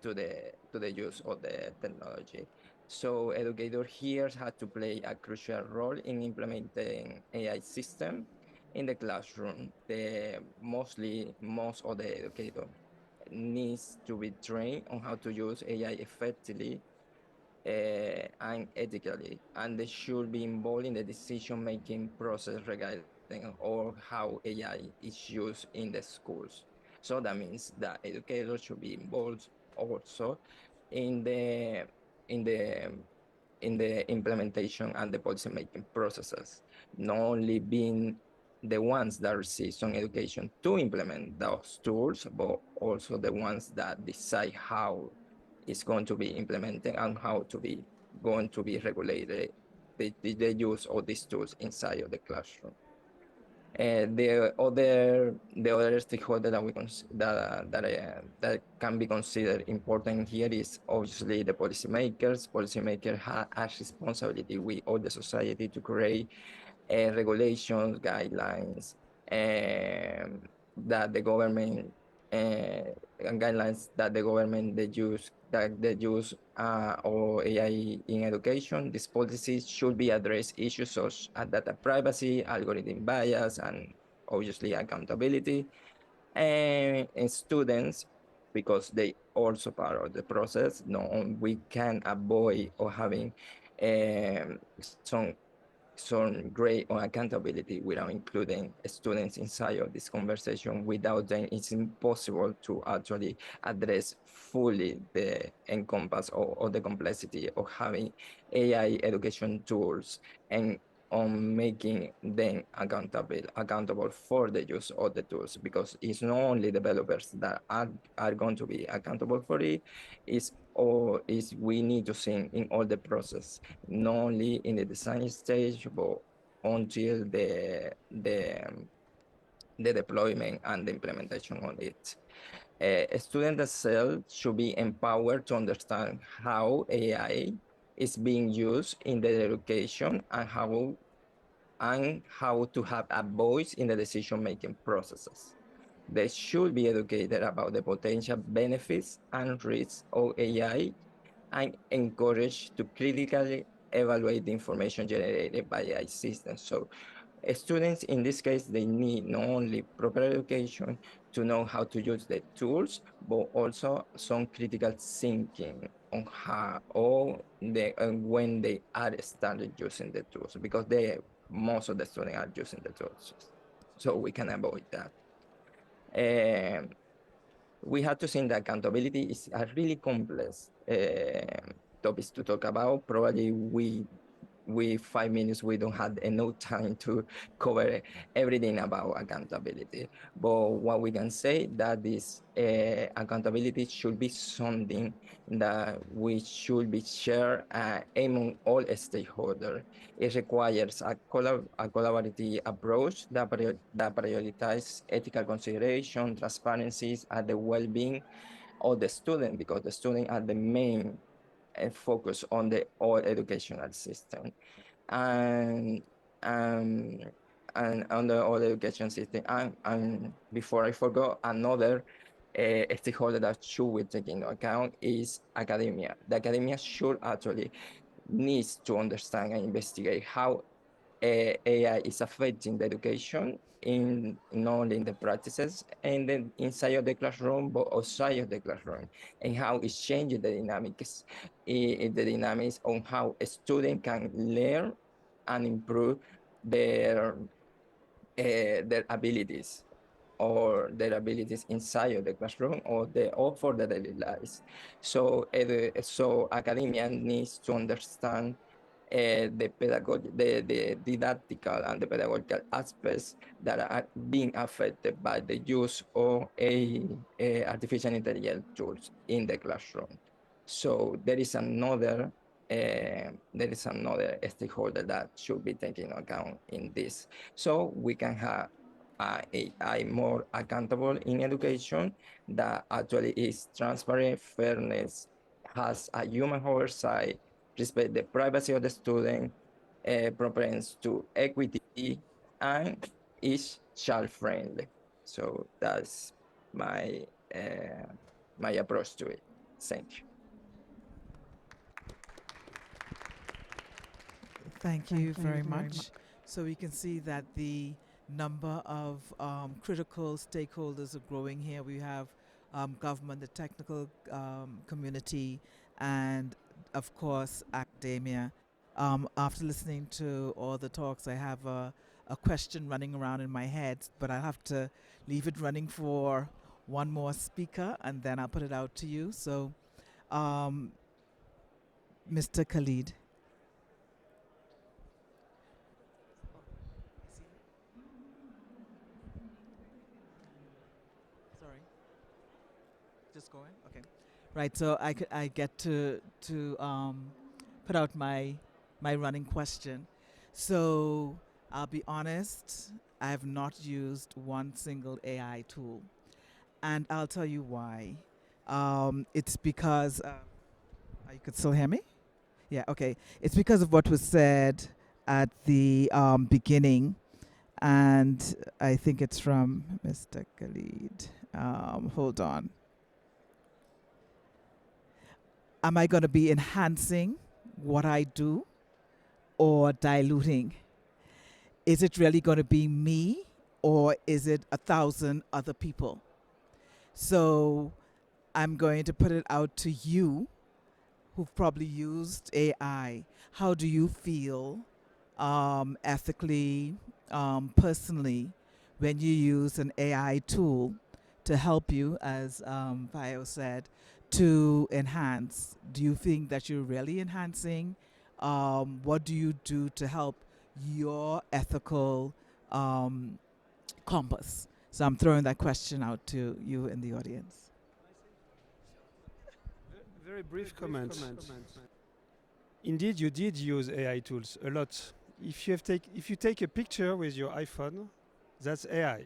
Speaker 9: to the use of the technology. So educators here have to play a crucial role in implementing AI system in the classroom. Most of the educator needs to be trained on how to use AI effectively and ethically, and they should be involved in the decision-making process regarding or how AI is used in the schools. So that means that educators should be involved also in the in the in the implementation and the policy making processes, not only being the ones that receive some education to implement those tools, but also the ones that decide how it's going to be implemented and how to be going to be regulated the use of these tools inside of the classroom. The other stakeholder that that can be considered important here is obviously the policymakers. Policymakers have a responsibility with all the society to create regulations, guidelines, um, that the government and guidelines that the government they use or AI in education. These policies should be address issues such as data privacy, algorithm bias, and obviously accountability. And students, because they also part of the process, no, we can avoid or having some great on accountability without including students inside of this conversation. Without them, it's impossible to actually address fully the encompass or the complexity of having AI education tools and on making them accountable for the use of the tools, because it's not only developers that are going to be accountable for it, is we need to see in all the process, not only in the design stage, but until the deployment and the implementation on it. Students themselves should be empowered to understand how AI is being used in their education and how to have a voice in the decision-making processes. They should be educated about the potential benefits and risks of AI and encouraged to critically evaluate the information generated by AI systems. So students in this case, they need not only proper education to know how to use the tools, but also some critical thinking on how or when they are started using the tools, because most of the students are using the tools. So we can avoid that. Um, we have to think that accountability is a really complex topics to talk about. Probably we 5 minutes we don't have enough time to cover everything about accountability. But what we can say that this accountability should be something that we should be shared among all stakeholders. It requires a collaborative approach that prioritizes ethical consideration, transparencies, and the well-being of the student, because the student are the main focus on the all educational system. And um, and on the all education system. And before I forgot, another stakeholder that should be taken into account is academia. The academia should actually needs to understand and investigate how AI is affecting the education in not only in the practices and then inside of the classroom, but outside of the classroom, and how it's changing the dynamics, the dynamics on how a student can learn and improve their abilities or their abilities inside of the classroom or for the daily lives. So academia needs to understand the pedagogy, the didactical and the pedagogical aspects that are being affected by the use of artificial intelligence tools in the classroom. So there is another stakeholder that should be taken into account in this. So we can have AI more accountable in education that actually is transparent, fairness, has a human oversight, respect the privacy of the student, propends to equity, and is child-friendly. So that's my my approach to it. Thank you.
Speaker 1: Thank you very much. So we can see that the number of critical stakeholders are growing here. We have government, the technical community, and of course academia. After listening to all the talks, I have a question running around in my head, but I have to leave it running for one more speaker, and then I'll put it out to you. So, Mr. Khalid. Sorry, just going. Okay, right. So I get to put out my running question. So I'll be honest. I have not used one single AI tool, and I'll tell you why. It's because you could still hear me. Yeah. Okay. It's because of what was said at the beginning, and I think it's from Mr. Khalid. Hold on. Am I going to be enhancing what I do or diluting? Is it really going to be me or is it 1,000 other people? So I'm going to put it out to you who've probably used AI. How do you feel ethically, personally, when you use an AI tool to help you, as Vio said, to enhance? Do you think that you're really enhancing? What do you do to help your ethical compass? So I'm throwing that question out to you in the audience.
Speaker 5: Very brief comment. Indeed, you did use AI tools a lot. If you take a picture with your iPhone, that's AI.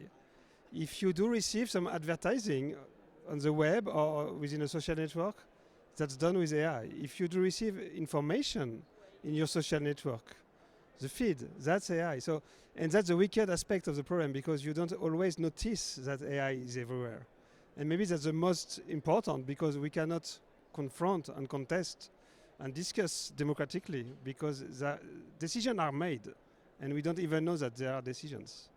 Speaker 5: If you do receive some advertising on the web or within a social network, that's done with AI. If you do receive information in your social network, the feed, that's AI. So, and that's the wicked aspect of the problem because you don't always notice that AI is everywhere. And maybe that's the most important because we cannot confront and contest and discuss democratically because the decisions are made and we don't even know that there are decisions.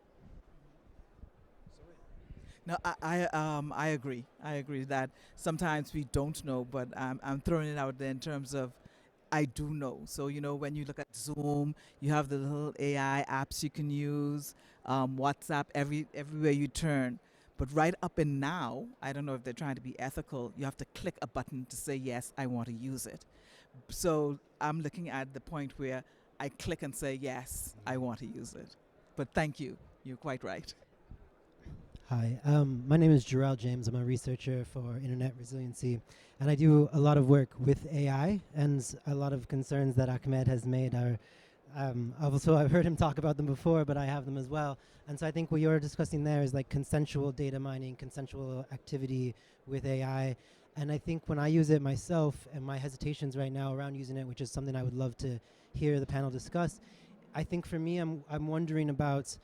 Speaker 1: No, I agree. I agree that sometimes we don't know, but I'm throwing it out there in terms of I do know. So when you look at Zoom, you have the little AI apps you can use, WhatsApp, everywhere you turn. But right up and now, I don't know if they're trying to be ethical. You have to click a button to say yes, I want to use it. So I'm looking at the point where I click and say yes, I want to use it. But thank you. You're quite right.
Speaker 10: Hi, my name is Jarrell James. I'm a researcher for internet resiliency, and I do a lot of work with AI. And a lot of concerns that Ahmed has made are, also I've heard him talk about them before, but I have them as well. And so I think what you're discussing there is like consensual data mining, consensual activity with AI. And I think when I use it myself, and my hesitations right now around using it, which is something I would love to hear the panel discuss, I think for me, I'm wondering about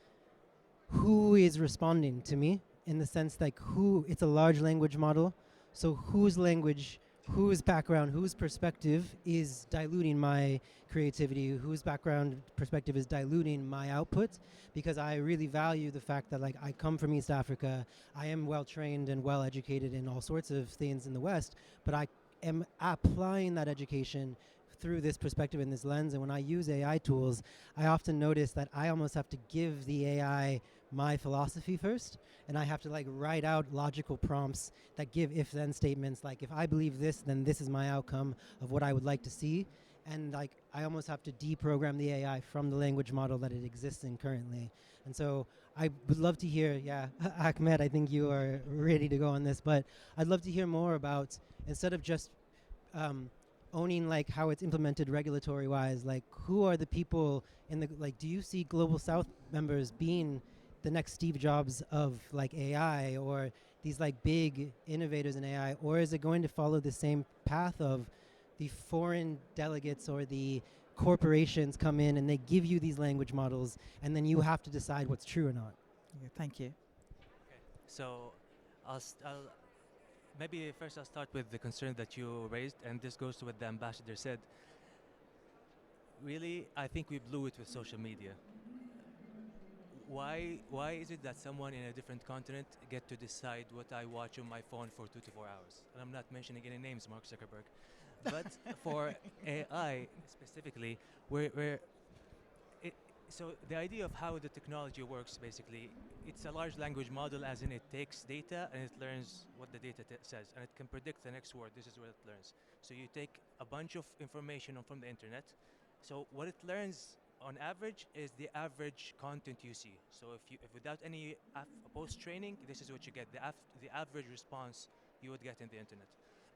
Speaker 10: who is responding to me in the sense like who, it's a large language model, so whose language whose background, whose perspective is diluting my creativity, whose background perspective is diluting my output, because I really value the fact that like I come from East Africa, I am well trained and well educated in all sorts of things in the West, but I am applying that education through this perspective and this lens. And when I use AI tools, I often notice that I almost have to give the AI my philosophy first, and I have to like write out logical prompts that give if-then statements, like if I believe this, then this is my outcome of what I would like to see. And like I almost have to deprogram the AI from the language model that it exists in currently. And so I would love to hear, yeah, Ahmed, I think you are ready to go on this, but I'd love to hear more about, instead of just owning like how it's implemented regulatory wise, like who are the people in the, like, do you see Global South members being the next Steve Jobs of like AI, or these like big innovators in AI, or is it going to follow the same path of the foreign delegates or the corporations come in and they give you these language models and then you have to decide what's true or not?
Speaker 1: Yeah, thank you.
Speaker 4: So I'll maybe first I'll start with the concern that you raised, and this goes to what the ambassador said. Really, I think we blew it with social media. Why is it that someone in a different continent get to decide what I watch on my phone for 2 to 4 hours? And I'm not mentioning any names, Mark Zuckerberg. But for AI specifically, so the idea of how the technology works, basically, it's a large language model, as in it takes data and it learns what the data says, and it can predict the next word. This is what it learns. So you take a bunch of information from the internet. So what it learns on average is the average content you see. So if without any post-training, this is what you get, the average response you would get in the internet.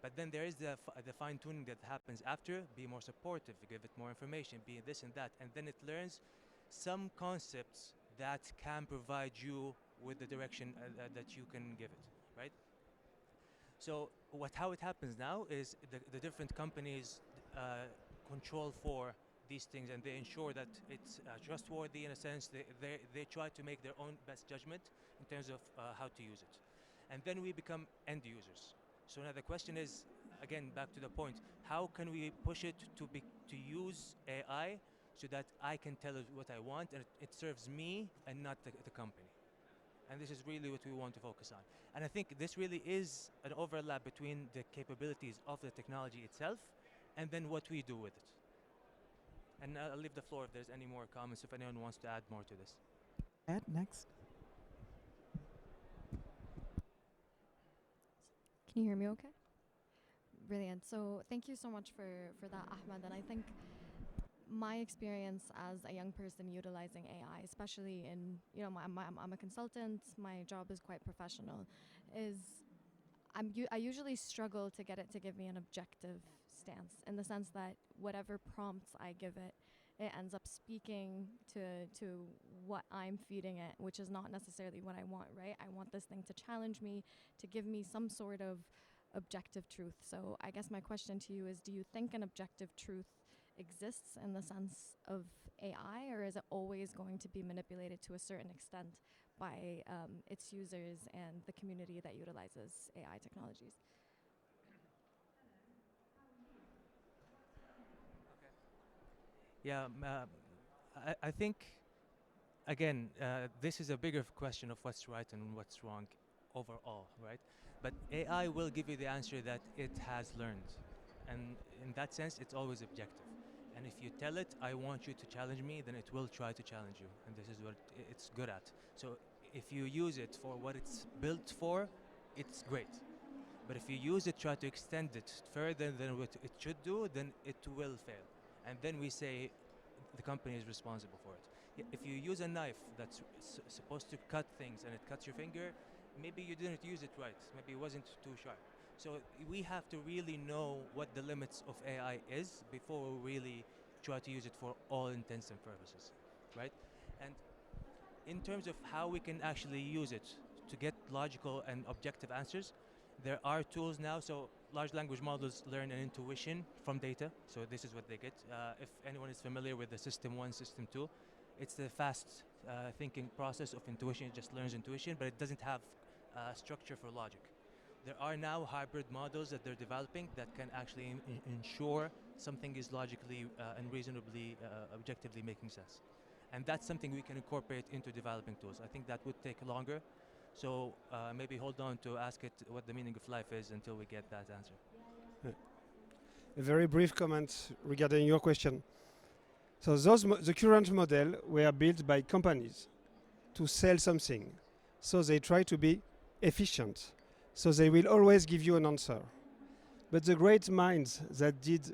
Speaker 4: But then there is the fine-tuning that happens after. Be more supportive, give it more information, be this and that, and then it learns some concepts that can provide you with the direction that you can give it, right? So how it happens now is the different companies control for these things, and they ensure that it's trustworthy in a sense. They try to make their own best judgment in terms of how to use it. And then we become end users. So now the question is, again, back to the point, how can we push it to use AI so that I can tell it what I want and it serves me and not the company? And this is really what we want to focus on. And I think this really is an overlap between the capabilities of the technology itself and then what we do with it. And I'll leave the floor if there's any more comments, if anyone wants to add more to this.
Speaker 1: Ed, next.
Speaker 11: Can you hear me okay? Brilliant. So thank you so much for that, Ahmed. And I think my experience as a young person utilizing AI, especially in, I'm a consultant, my job is quite professional, is I usually struggle to get it to give me an objective stance, in the sense that whatever prompts I give it, it ends up speaking to what I'm feeding it, which is not necessarily what I want, right? I want this thing to challenge me, to give me some sort of objective truth. So I guess my question to you is, do you think an objective truth exists in the sense of AI, or is it always going to be manipulated to a certain extent by its users and the community that utilizes AI technologies?
Speaker 4: Yeah, I think, again, this is a bigger question of what's right and what's wrong overall, right? But AI will give you the answer that it has learned. And in that sense, it's always objective. And if you tell it, I want you to challenge me, then it will try to challenge you. And this is what it's good at. So if you use it for what it's built for, it's great. But if you use it, try to extend it further than what it should do, then it will fail. And then we say the company is responsible for it. If you use a knife that's supposed to cut things and it cuts your finger, maybe you didn't use it right. Maybe it wasn't too sharp. So we have to really know what the limits of AI is before we really try to use it for all intents and purposes, right? And in terms of how we can actually use it to get logical and objective answers, there are tools now. So large language models learn an intuition from data. So this is what they get. If anyone is familiar with the System 1, System 2, it's the fast thinking process of intuition. It just learns intuition, but it doesn't have structure for logic. There are now hybrid models that they're developing that can actually ensure something is logically and reasonably, objectively making sense. And that's something we can incorporate into developing tools. I think that would take longer. So maybe hold on to ask it what the meaning of life is until we get that answer.
Speaker 5: A very brief comment regarding your question. So the current model were built by companies to sell something. So they try to be efficient. So they will always give you an answer. But the great minds that did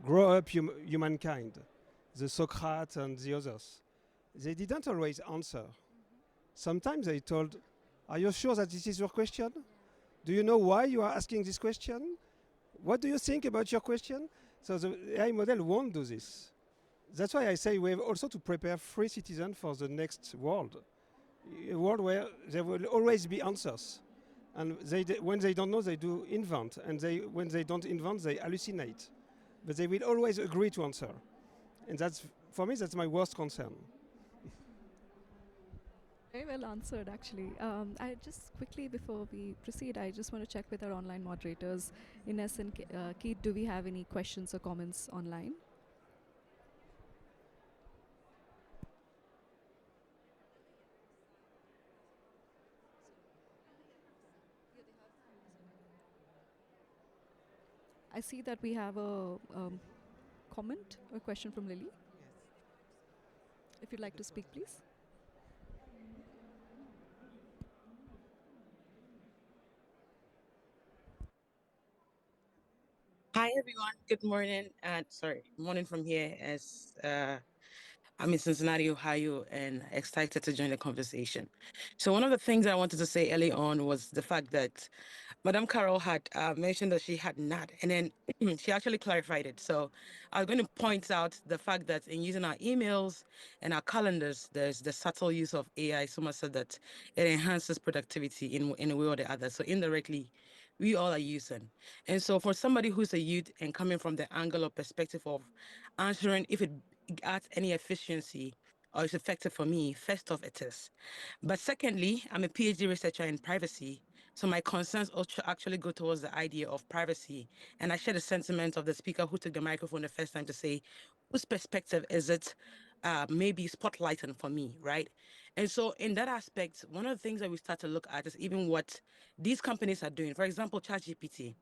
Speaker 5: grow up humankind, the Socrates and the others, they didn't always answer. Sometimes they told, are you sure that this is your question? Do you know why you are asking this question? What do you think about your question? So the AI model won't do this. That's why I say we have also to prepare free citizens for the next world. A world where there will always be answers. And when they don't know, they do invent. And when they don't invent, they hallucinate. But they will always agree to answer. And that's, for me, that's my worst concern.
Speaker 3: Very well answered, actually. I just quickly, before we proceed, I just want to check with our online moderators. Ines and Keith, do we have any questions or comments online? I see that we have a comment or question from Lily. If you'd like to speak, please.
Speaker 12: Hi everyone. Good morning. Sorry, morning from here. As I'm in Cincinnati, Ohio, and excited to join the conversation. So one of the things I wanted to say early on was the fact that Madame Carol had mentioned that she had not, and then she actually clarified it. So I was going to point out the fact that in using our emails and our calendars, there's the subtle use of AI so much so that it enhances productivity in a way or the other. So indirectly, we all are using. And so for somebody who's a youth and coming from the angle or perspective of answering if it adds any efficiency or is effective for me, first off, it is. But secondly, I'm a PhD researcher in privacy. So my concerns also actually go towards the idea of privacy. And I share the sentiment of the speaker who took the microphone the first time to say, whose perspective is it maybe spotlighting for me, right? And so in that aspect, one of the things that we start to look at is even what these companies are doing. For example, ChatGPT.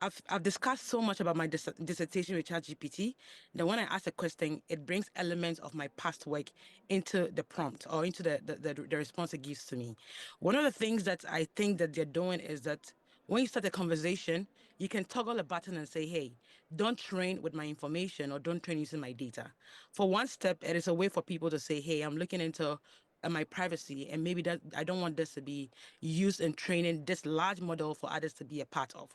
Speaker 12: I've discussed so much about my dissertation with ChatGPT that when I ask a question, it brings elements of my past work into the prompt or into the response it gives to me. One of the things that I think that they're doing is that when you start a conversation, you can toggle a button and say, hey, don't train with my information or don't train using my data. For one step, it is a way for people to say, hey, I'm looking into my privacy, and maybe that I don't want this to be used in training this large model for others to be a part of.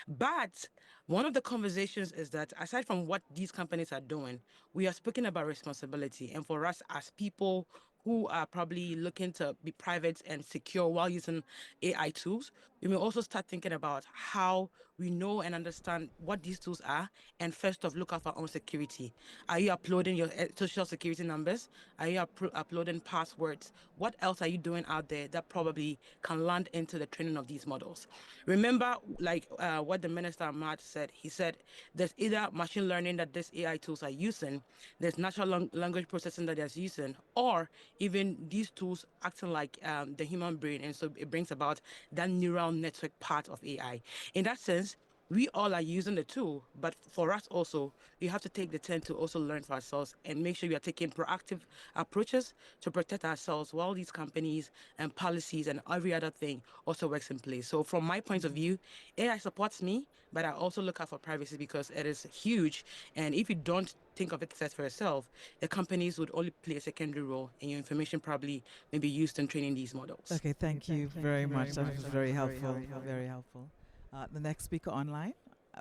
Speaker 12: But one of the conversations is that aside from what these companies are doing, we are speaking about responsibility. And for us as people who are probably looking to be private and secure while using AI tools, we may also start thinking about how we know and understand what these tools are, and first off, look at our own security. Are you uploading your social security numbers? Are you uploading passwords? What else are you doing out there that probably can land into the training of these models? Remember, like what the Minister Ahmad said, he said there's either machine learning that these AI tools are using, there's natural language processing that they're using, or even these tools acting like the human brain. And so it brings about that neural network part of AI. In that sense, we all are using the tool, but for us also, we have to take the time to also learn for ourselves and make sure we are taking proactive approaches to protect ourselves while these companies and policies and every other thing also works in place. So from my point of view, AI supports me, but I also look out for privacy because it is huge. And if you don't think of it first for yourself, the companies would only play a secondary role, and your information probably may be used in training these models.
Speaker 1: Okay, thank you very much. That was very helpful. Very helpful. The next speaker online,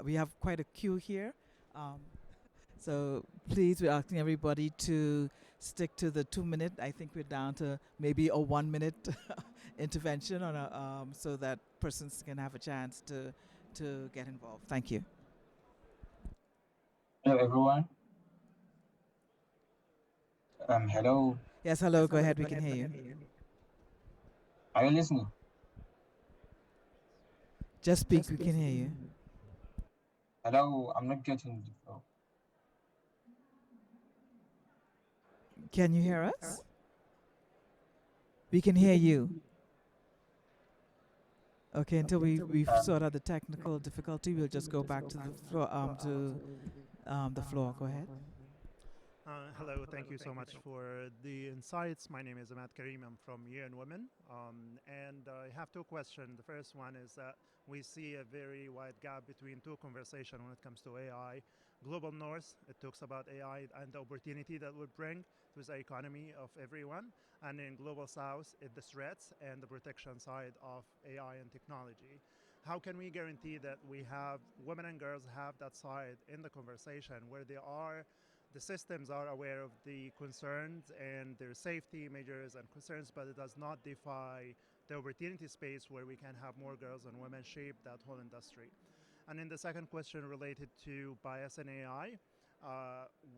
Speaker 1: we have quite a queue here. So please, we're asking everybody to stick to the 2 minute. I think we're down to maybe a 1 minute intervention on a, so that persons can have a chance to get involved. Thank you.
Speaker 13: Hello, everyone. Hello.
Speaker 1: Yes, hello. Go ahead. We can hear you.
Speaker 13: Are you listening?
Speaker 1: Just speak, we can hear you.
Speaker 13: Hello, I'm not getting the flow.
Speaker 1: Can you hear us? We can hear you. Okay, until we've sorted out the technical difficulty, we'll just go back to the floor. The floor. Go ahead.
Speaker 14: Hello, thank you so much for the insights. My name is Ahmad Karim. I'm from UN Women. And I have two questions. The first one is that we see a very wide gap between two conversations when it comes to AI. Global North, it talks about AI and the opportunity that would bring to the economy of everyone. And in Global South, the threats and the protection side of AI and technology. How can we guarantee that we have women and girls have that side in the conversation where the systems are aware of the concerns and their safety measures and concerns, but it does not defy the opportunity space where we can have more girls and women shape that whole industry. And then the second question related to bias in AI.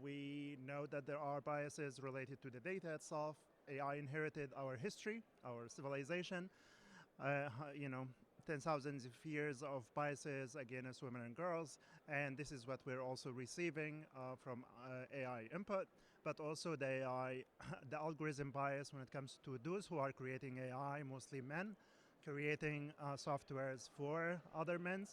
Speaker 14: We know that there are biases related to the data itself. AI inherited our history, our civilization, you know, 10,000 of years of biases against women and girls, and this is what we're also receiving from AI input, but also the AI, the algorithm bias when it comes to those who are creating AI, mostly men, creating softwares for other men,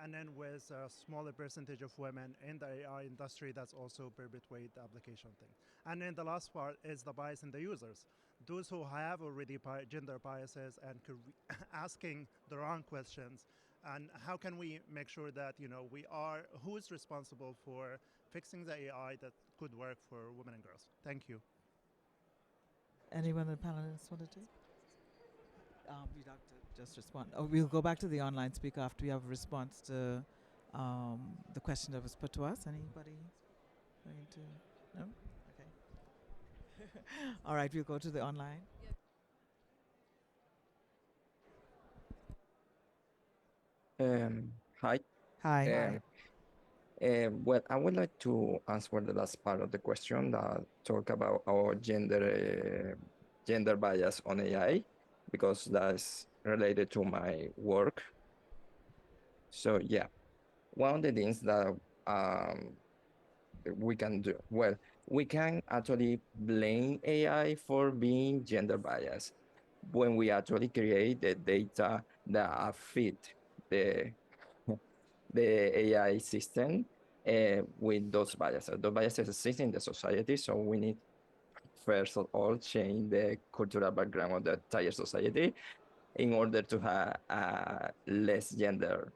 Speaker 14: and then with a smaller percentage of women in the AI industry that's also perpetuate the application thing. And then the last part is the bias in the users. Those who have already gender biases and asking the wrong questions, and how can we make sure that who is responsible for fixing the AI that could work for women and girls? Thank you.
Speaker 1: Anyone in the panelists wanted to? You'd have to just respond. Oh, we'll go back to the online speaker after we have a response to the question that was put to us. Anybody going to? No? All right, we'll go to the online.
Speaker 9: Hi.
Speaker 1: Hi.
Speaker 9: Well, I would like to answer the last part of the question that talk about our gender bias on AI, because that's related to my work. So yeah, one of the things that we can do, well, we can actually blame AI for being gender biased when we actually create the data that fit the AI system with those biases. Those biases exist in the society, so we need first of all change the cultural background of the entire society in order to have less gender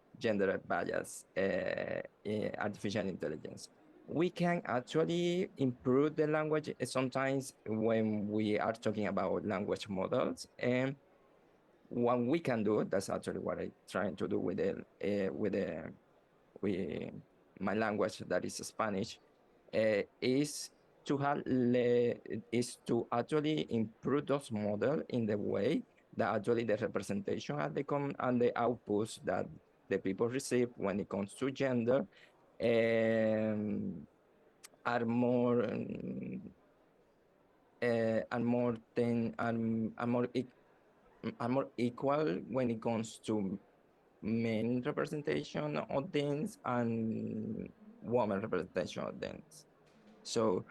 Speaker 9: bias in artificial intelligence. We can actually improve the language sometimes when we are talking about language models, and what we can do, that's actually what I'm trying to do with my language, that is Spanish, is to actually improve those models in the way that actually the representation and the outputs that the people receive when it comes to gender are more equal when it comes to men representation of things and woman representation of things. So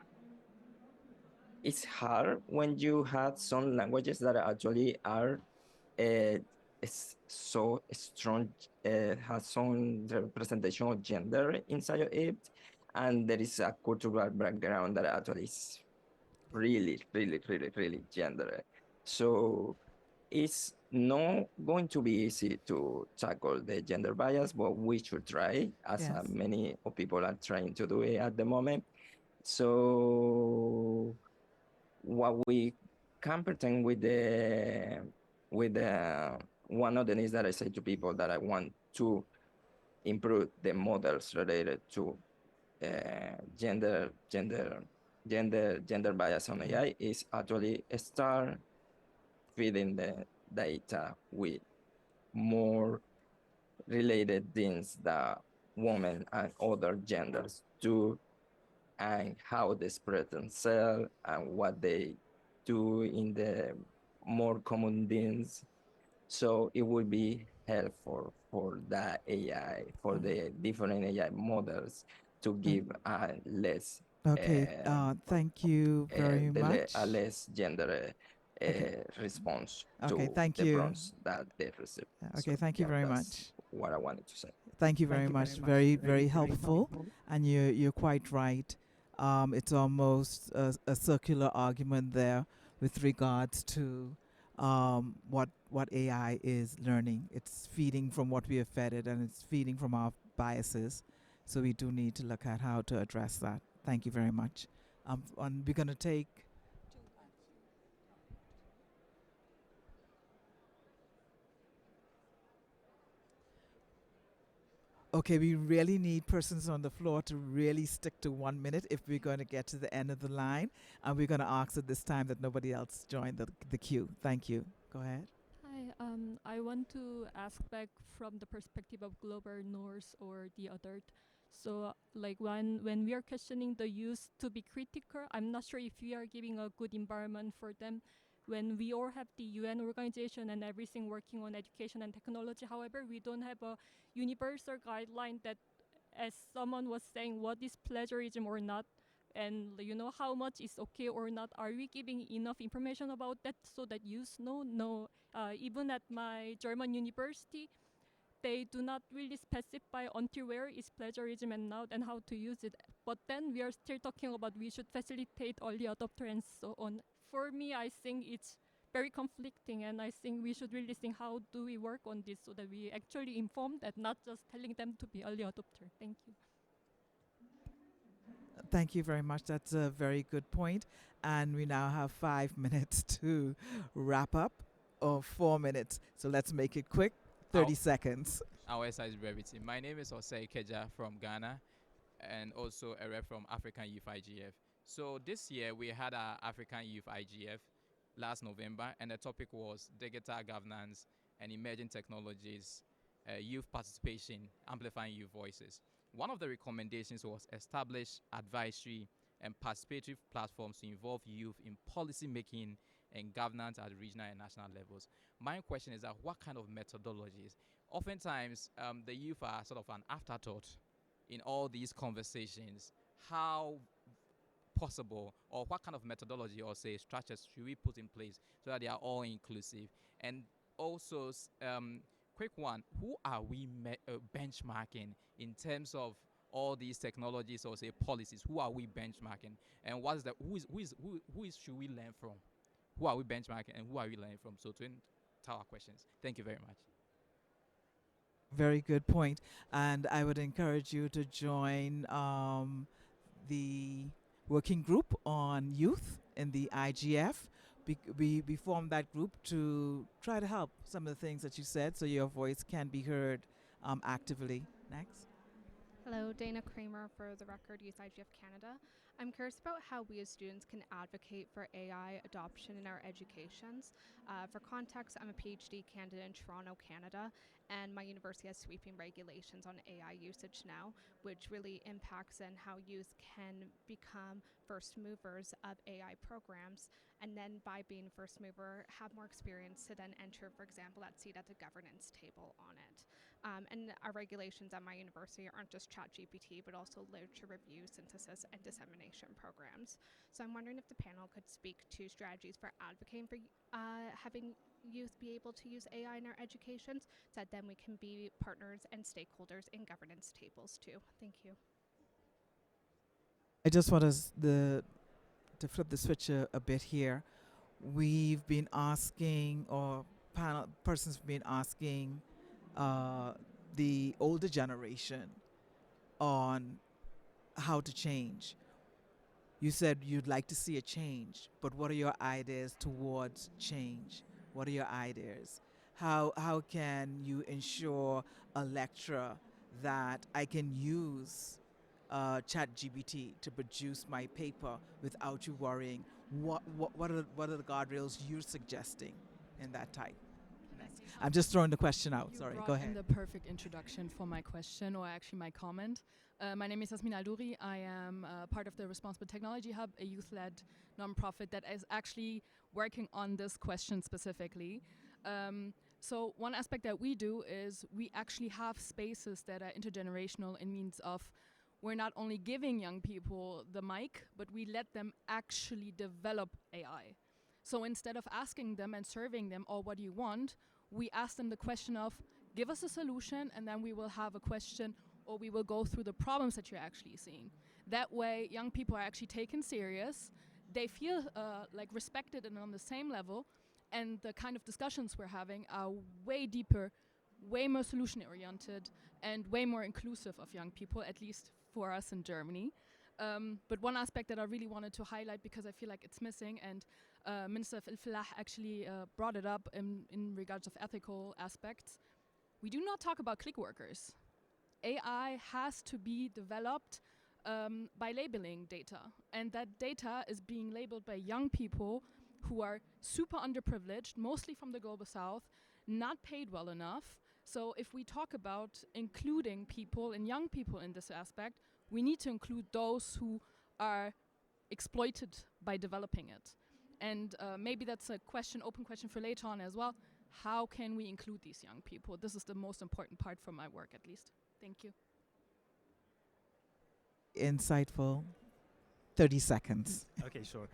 Speaker 9: it's hard when you have some languages that actually are so strong, has some representation of gender inside of it, and there is a cultural background that actually is really, really, really, really gender. So it's not going to be easy to tackle the gender bias, but we should try, as many people are trying to do it at the moment. So what we can pretend with the one of the things that I say to people that I want to improve the models related to gender bias on AI is actually start feeding the data with more related things that women and other genders do, and how they spread themselves and what they do in the more common things. So it would be help for the AI, for the different AI models to give a less
Speaker 1: Okay, thank you very
Speaker 9: a
Speaker 1: much.
Speaker 9: less gender response
Speaker 1: Okay,
Speaker 9: to
Speaker 1: thank
Speaker 9: the
Speaker 1: you.
Speaker 9: prompts that they receive.
Speaker 1: Okay,
Speaker 9: So,
Speaker 1: thank you
Speaker 9: yeah,
Speaker 1: very
Speaker 9: that's
Speaker 1: much.
Speaker 9: what I wanted to say.
Speaker 1: Thank you very much. Very helpful, and you're quite right. It's almost a circular argument there with regards to what AI is learning. It's feeding from what we have fed it, and it's feeding from our biases. So we do need to look at how to address that. Thank you very much. And we're going to take. Okay, we really need persons on the floor to really stick to 1 minute if we're going to get to the end of the line. And we're going to ask at this time that nobody else join the queue. Thank you. Go ahead.
Speaker 3: Hi, I want to ask back from the perspective of global north or the other. So, like when we are questioning the youth to be critical, I'm not sure if we are giving a good environment for them. When we all have the UN organization and everything working on education and technology, however, we don't have a universal guideline that, as someone was saying, what is plagiarism or not, and how much is okay or not. Are we giving enough information about that so that youth know? No, even at my German university, they do not really specify until where is plagiarism and not and how to use it. But then we are still talking about we should facilitate early adopter and so on. For me, I think it's very conflicting, and I think we should really think how do we work on this so that we actually inform that, not just telling them to be early adopter. Thank you.
Speaker 1: Thank you very much. That's a very good point. And we now have 5 minutes to wrap up, or 4 minutes. So let's make it quick. 30 seconds.
Speaker 15: Our size brevity. My name is Osei Keja from Ghana, and also a rep from African Youth IGF. So this year we had our African Youth IGF last November, and the topic was digital governance and emerging technologies, youth participation, amplifying youth voices. One of the recommendations was establish advisory and participatory platforms to involve youth in policy making and governance at regional and national levels. My question is that what kind of methodologies? Oftentimes, the youth are sort of an afterthought in all these conversations. How possible, or what kind of methodology or say structures should we put in place so that they are all inclusive? And also, quick one, who are we benchmarking in terms of all these technologies or say policies? Who are we benchmarking, and what is the who is should we learn from? Who are we benchmarking and who are we learning from? So to our questions. Thank you very much.
Speaker 1: Very good point. And I would encourage you to join the working group on youth in the IGF. We formed that group to try to help some of the things that you said so your voice can be heard actively. Next.
Speaker 16: Hello, Dana Kramer for the Record Youth IGF Canada. I'm curious about how we as students can advocate for AI adoption in our educations. For context, I'm a PhD candidate in Toronto, Canada, and my university has sweeping regulations on AI usage now, which really impacts on how youth can become first movers of AI programs, and then by being first mover, have more experience to then enter, for example, that seat at the governance table on it. And our regulations at my university aren't just ChatGPT, but also literature review, synthesis, and dissemination programs. So I'm wondering if the panel could speak to strategies for advocating for having youth be able to use AI in our educations, so that then we can be partners and stakeholders in governance tables too. Thank you.
Speaker 1: I just want us to flip the switch a bit here. We've been asking, or persons have been asking the older generation on how to change. You said you'd like to see a change, but what are your ideas towards change? What are your ideas? How can you ensure a lecturer that I can use ChatGPT to produce my paper without you worrying? What are the guardrails you're suggesting in that type? Next. I'm just throwing the question out.
Speaker 17: You
Speaker 1: Sorry,
Speaker 17: brought
Speaker 1: go
Speaker 17: in
Speaker 1: ahead.
Speaker 17: the perfect introduction for my question, or actually my comment. My name is Yasmin Aldouri. I am part of the Responsible Technology Hub, a youth-led nonprofit that is actually working on this question specifically. So one aspect that we do is we actually have spaces that are intergenerational in means of we're not only giving young people the mic, but we let them actually develop AI. So instead of asking them and serving them, oh, what do you want? We ask them the question of, give us a solution, and then we will have a question, or we will go through the problems that you're actually seeing. That way, young people are actually taken serious. They feel like respected and on the same level, and the kind of discussions we're having are way deeper, way more solution-oriented, and way more inclusive of young people, at least for us in Germany. But one aspect that I really wanted to highlight, because I feel like it's missing, and Minister Falah actually brought it up in regards of ethical aspects. We do not talk about click workers. AI has to be developed by labeling data, and that data is being labeled by young people who are super underprivileged, mostly from the global south, not paid well enough. So if we talk about including people and young people in this aspect, we need to include those who are exploited by developing it. And maybe that's a question, open question for later on as well. How can we include these young people? This is the most important part for my work, at least. Thank you.
Speaker 1: Insightful. 30 seconds.
Speaker 18: Okay, sure.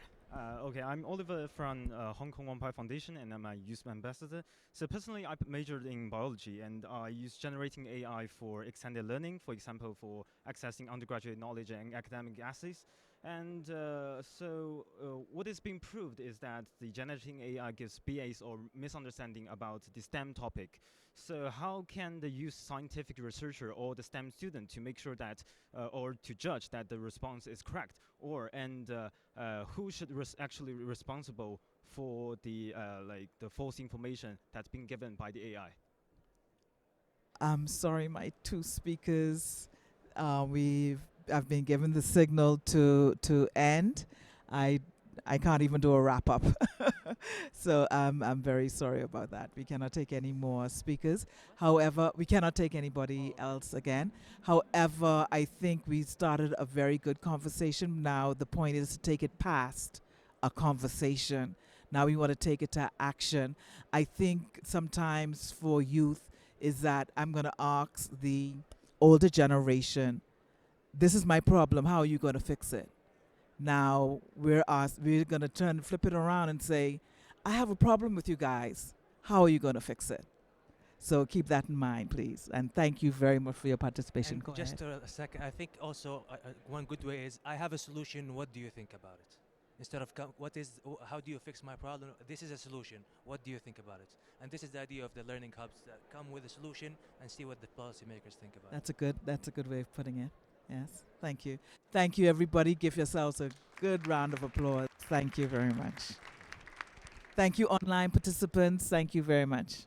Speaker 18: Okay, I'm Oliver from Hong Kong One Foundation, and I'm a youth ambassador. So personally, I majored in biology, and I use generating AI for extended learning, for example, for accessing undergraduate knowledge and academic essays. And what is being proved is that the generating AI gives BAs or misunderstanding about the STEM topic. So how can the youth scientific researcher or the STEM student to make sure that, or to judge that the response is correct, who should actually be responsible for the the false information that's been given by the AI?
Speaker 1: I'm sorry, my two speakers, I've been given the signal to end. I can't even do a wrap up. So I'm very sorry about that. We cannot take any more speakers. However, we cannot take anybody else again. However, I think we started a very good conversation. Now the point is to take it past a conversation. Now we want to take it to action. I think sometimes for youth is that I'm going to ask the older generation, this is my problem, how are you going to fix it? Now we're going to flip it around and say, I have a problem with you guys. How are you going to fix it? So keep that in mind, please. And thank you very much for your participation.
Speaker 4: And
Speaker 1: Go
Speaker 4: just
Speaker 1: ahead.
Speaker 4: a second, I think also one good way is, I have a solution, what do you think about it? Instead of how do you fix my problem? This is a solution. What do you think about it? And this is the idea of the learning hubs that come with a solution and see what the policymakers think about it.
Speaker 1: That's a good way of putting it. Yes. Thank you. Thank you, everybody. Give yourselves a good round of applause. Thank you very much. Thank you, online participants. Thank you very much.